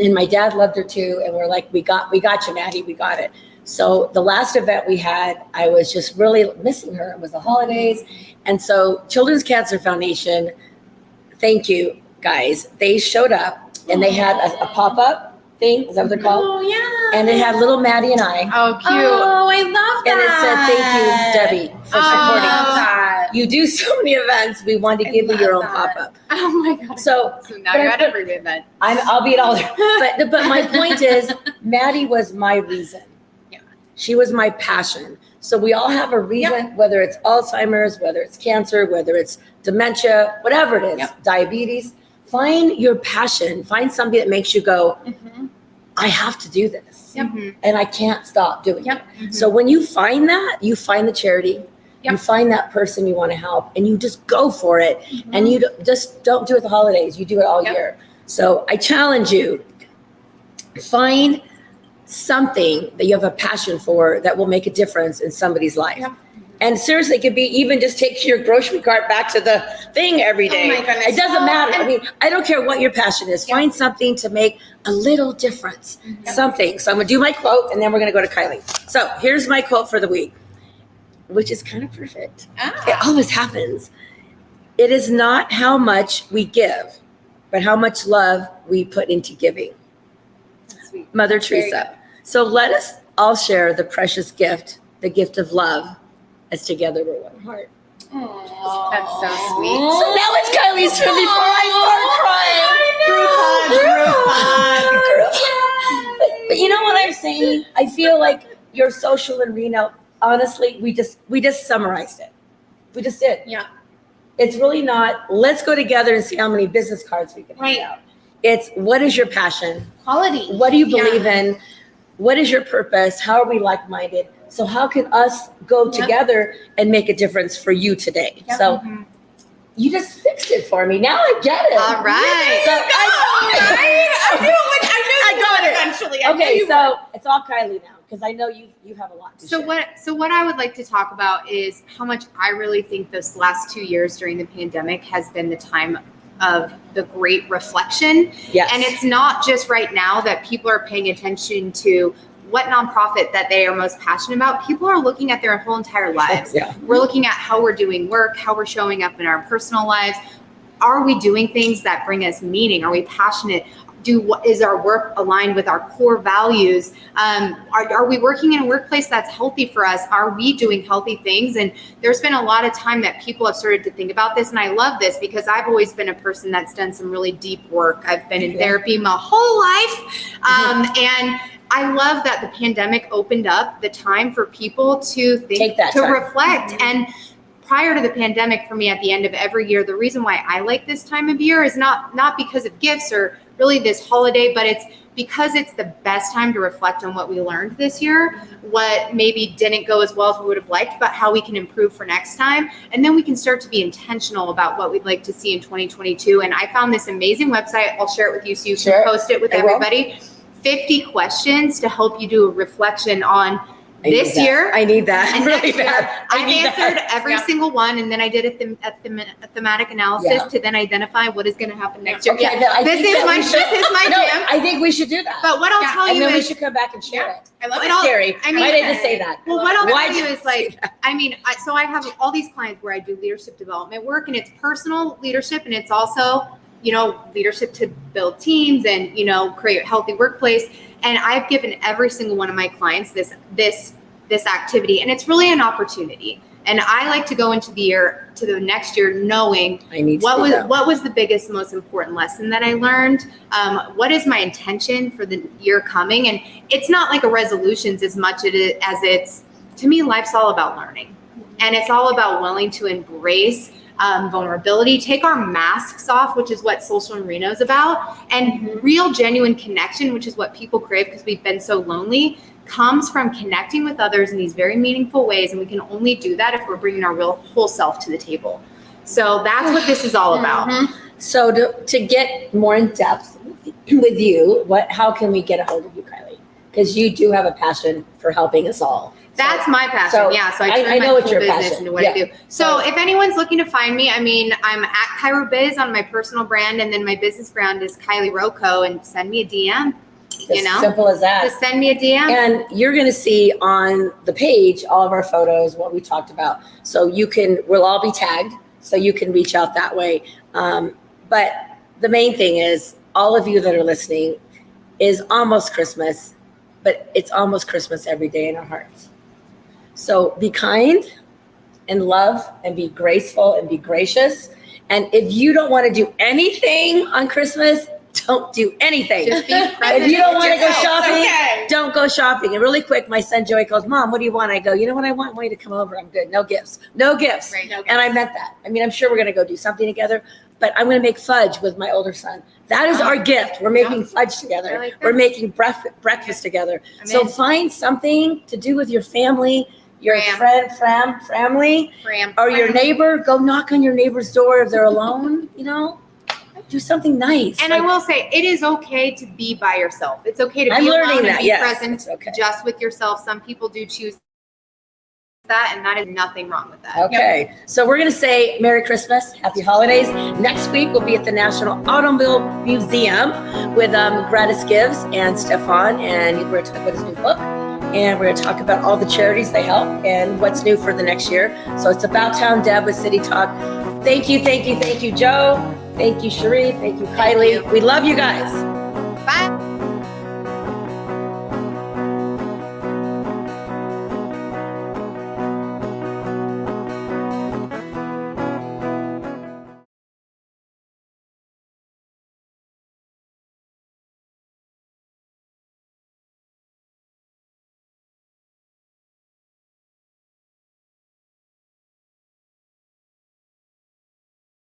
Speaker 3: And my dad loved her too. And we're like, we got you, Maddie, we got it. So the last event we had, I was just really missing her. It was the holidays. And so Children's Cancer Foundation, thank you guys. They showed up and they had a pop-up thing. Is that what they're called?
Speaker 7: Oh, yeah.
Speaker 3: And it had little Maddie and I.
Speaker 4: Oh, cute.
Speaker 7: Oh, I love
Speaker 3: And it said,
Speaker 7: that.
Speaker 3: thank you, Debbie, for supporting us. You do so many events. We want to give you your own pop-up.
Speaker 7: Oh my God.
Speaker 3: So
Speaker 4: now you're at every event.
Speaker 3: I'll be at all there. But my point is, Maddie was my reason. She was my passion. So we all have a reason, whether it's Alzheimer's, whether it's cancer, whether it's dementia, whatever it is, diabetes. Find your passion. Find something that makes you go, I have to do this. And I can't stop doing it. So when you find that, you find the charity, you find that person you want to help, and you just go for it. And you just don't do it the holidays. You do it all year. So I challenge you, find something that you have a passion for that will make a difference in somebody's life. And seriously, it could be even just take your grocery cart back to the thing every day.
Speaker 7: Oh my goodness.
Speaker 3: It doesn't matter. I mean, I don't care what your passion is. Find something to make a little difference. Something. So I'm going to do my quote and then we're going to go to Kylie. So here's my quote for the week, which is kind of perfect. It always happens. It is not how much we give, but how much love we put into giving. Mother Teresa. So let us all share the precious gift, the gift of love, as together we're one heart.
Speaker 4: Aww. That's so sweet.
Speaker 3: So now it's Kylie's turn before I start crying. But you know what I'm saying? I feel like your social in Reno, honestly, we just summarized it. We just did.
Speaker 7: Yeah.
Speaker 3: It's really not, let's go together and see how many business cards we can hand out. It's, what is your passion?
Speaker 7: Quality.
Speaker 3: What do you believe in? What is your purpose? How are we like-minded? So how can us go together and make a difference for you today? So you just fixed it for me. Now I get it.
Speaker 4: All right.
Speaker 3: So
Speaker 7: I knew
Speaker 3: I got it.
Speaker 7: eventually.
Speaker 3: Okay, so it's all Kylie now. because I know you have a lot to
Speaker 4: So
Speaker 3: share.
Speaker 4: what I would like to talk about is how much I really think this last 2 years during the pandemic has been the time of the great reflection.
Speaker 3: Yes.
Speaker 4: And it's not just right now that people are paying attention to what nonprofit that they are most passionate about. People are looking at their whole entire lives.
Speaker 3: Yeah.
Speaker 4: We're looking at how we're doing work, how we're showing up in our personal lives. Are we doing things that bring us meaning? Are we passionate? Is our work aligned with our core values? Are we working in a workplace that's healthy for us? Are we doing healthy things? And there's been a lot of time that people have started to think about this. And I love this because I've always been a person that's done some really deep work. I've been in therapy my whole life. And I love that the pandemic opened up the time for people to think, to reflect. And prior to the pandemic, for me, at the end of every year, the reason why I like this time of year is not because of gifts or really this holiday, but it's because it's the best time to reflect on what we learned this year, what maybe didn't go as well as we would have liked, but how we can improve for next time. And then we can start to be intentional about what we'd like to see in 2022. And I found this amazing website. I'll share it with you so you can post it with everybody. 50 questions to help you do a reflection on this year.
Speaker 3: I need that.
Speaker 4: And
Speaker 3: really
Speaker 4: next year.
Speaker 3: bad.
Speaker 4: I answered every single one, and then I did a thematic analysis to then identify what is going to happen next year.
Speaker 3: Okay, this is my jam. I think we should do that.
Speaker 4: But what I'll tell you
Speaker 3: and then
Speaker 4: is
Speaker 3: we should come back and share it.
Speaker 4: I love
Speaker 3: it. Scary. Why did I just say that?
Speaker 4: Well, what I'll
Speaker 3: Why
Speaker 4: tell you
Speaker 3: did
Speaker 4: is like, I mean, so I have all these clients where I do leadership development work, and it's personal leadership, and it's also, leadership to build teams and, create a healthy workplace. And I've given every single one of my clients this activity, and it's really an opportunity. And I like to go into the next year knowing what was the biggest, most important lesson that I learned. What is my intention for the year coming? And it's not like a resolutions as much as it's, to me, life's all about learning, and it's all about willing to embrace vulnerability, take our masks off, which is what Social and Reno is about, and real genuine connection, which is what people crave because we've been so lonely, comes from connecting with others in these very meaningful ways. And we can only do that if we're bringing our real whole self to the table. So that's what this is all about.
Speaker 3: So to get more in depth with you, how can we get a hold of you, Kylie? Because you do have a passion for helping us all.
Speaker 4: That's my passion. So I turn my whole business into what I do. So if anyone's looking to find me, I mean, I'm at Kyro Biz on my personal brand, and then my business brand is Kylie Rowe Co. And send me a DM.
Speaker 3: Simple as that.
Speaker 4: Just send me a DM.
Speaker 3: And you're going to see on the page all of our photos, what we talked about. So we'll all be tagged, so you can reach out that way. But the main thing is, all of you that are listening, is almost Christmas, but it's almost Christmas every day in our hearts. So be kind and love and be graceful and be gracious. And if you don't want to do anything on Christmas, don't do anything.
Speaker 4: Just be present.
Speaker 3: If you don't want to go shopping, don't go shopping. And really quick, my son Joey goes, "Mom, what do you want?" I go, "You know what I want? I want you to come over. I'm good. No gifts. No gifts."
Speaker 4: Right, no gifts.
Speaker 3: And I meant that. I mean, I'm sure we're going to go do something together, but I'm going to make fudge with my older son. That is our gift. We're making fudge together. We're making breakfast together. So find something to do with your family, your family, or your neighbor. Go knock on your neighbor's door if they're alone, do something nice.
Speaker 4: And I will say, it is okay to be by yourself. It's okay to be alone and be present just with yourself. Some people do choose that, and that is nothing wrong with that.
Speaker 3: Okay. So we're going to say Merry Christmas, Happy Holidays. Next week, we'll be at the National Automobile Museum with GratisGives and Stefan, and we're going to talk about his new book. And we're going to talk about all the charities they help and what's new for the next year. So it's About Town Deb with City Talk. Thank you, Joe. Thank you, Cheree. Thank you, Kylie. We love you guys.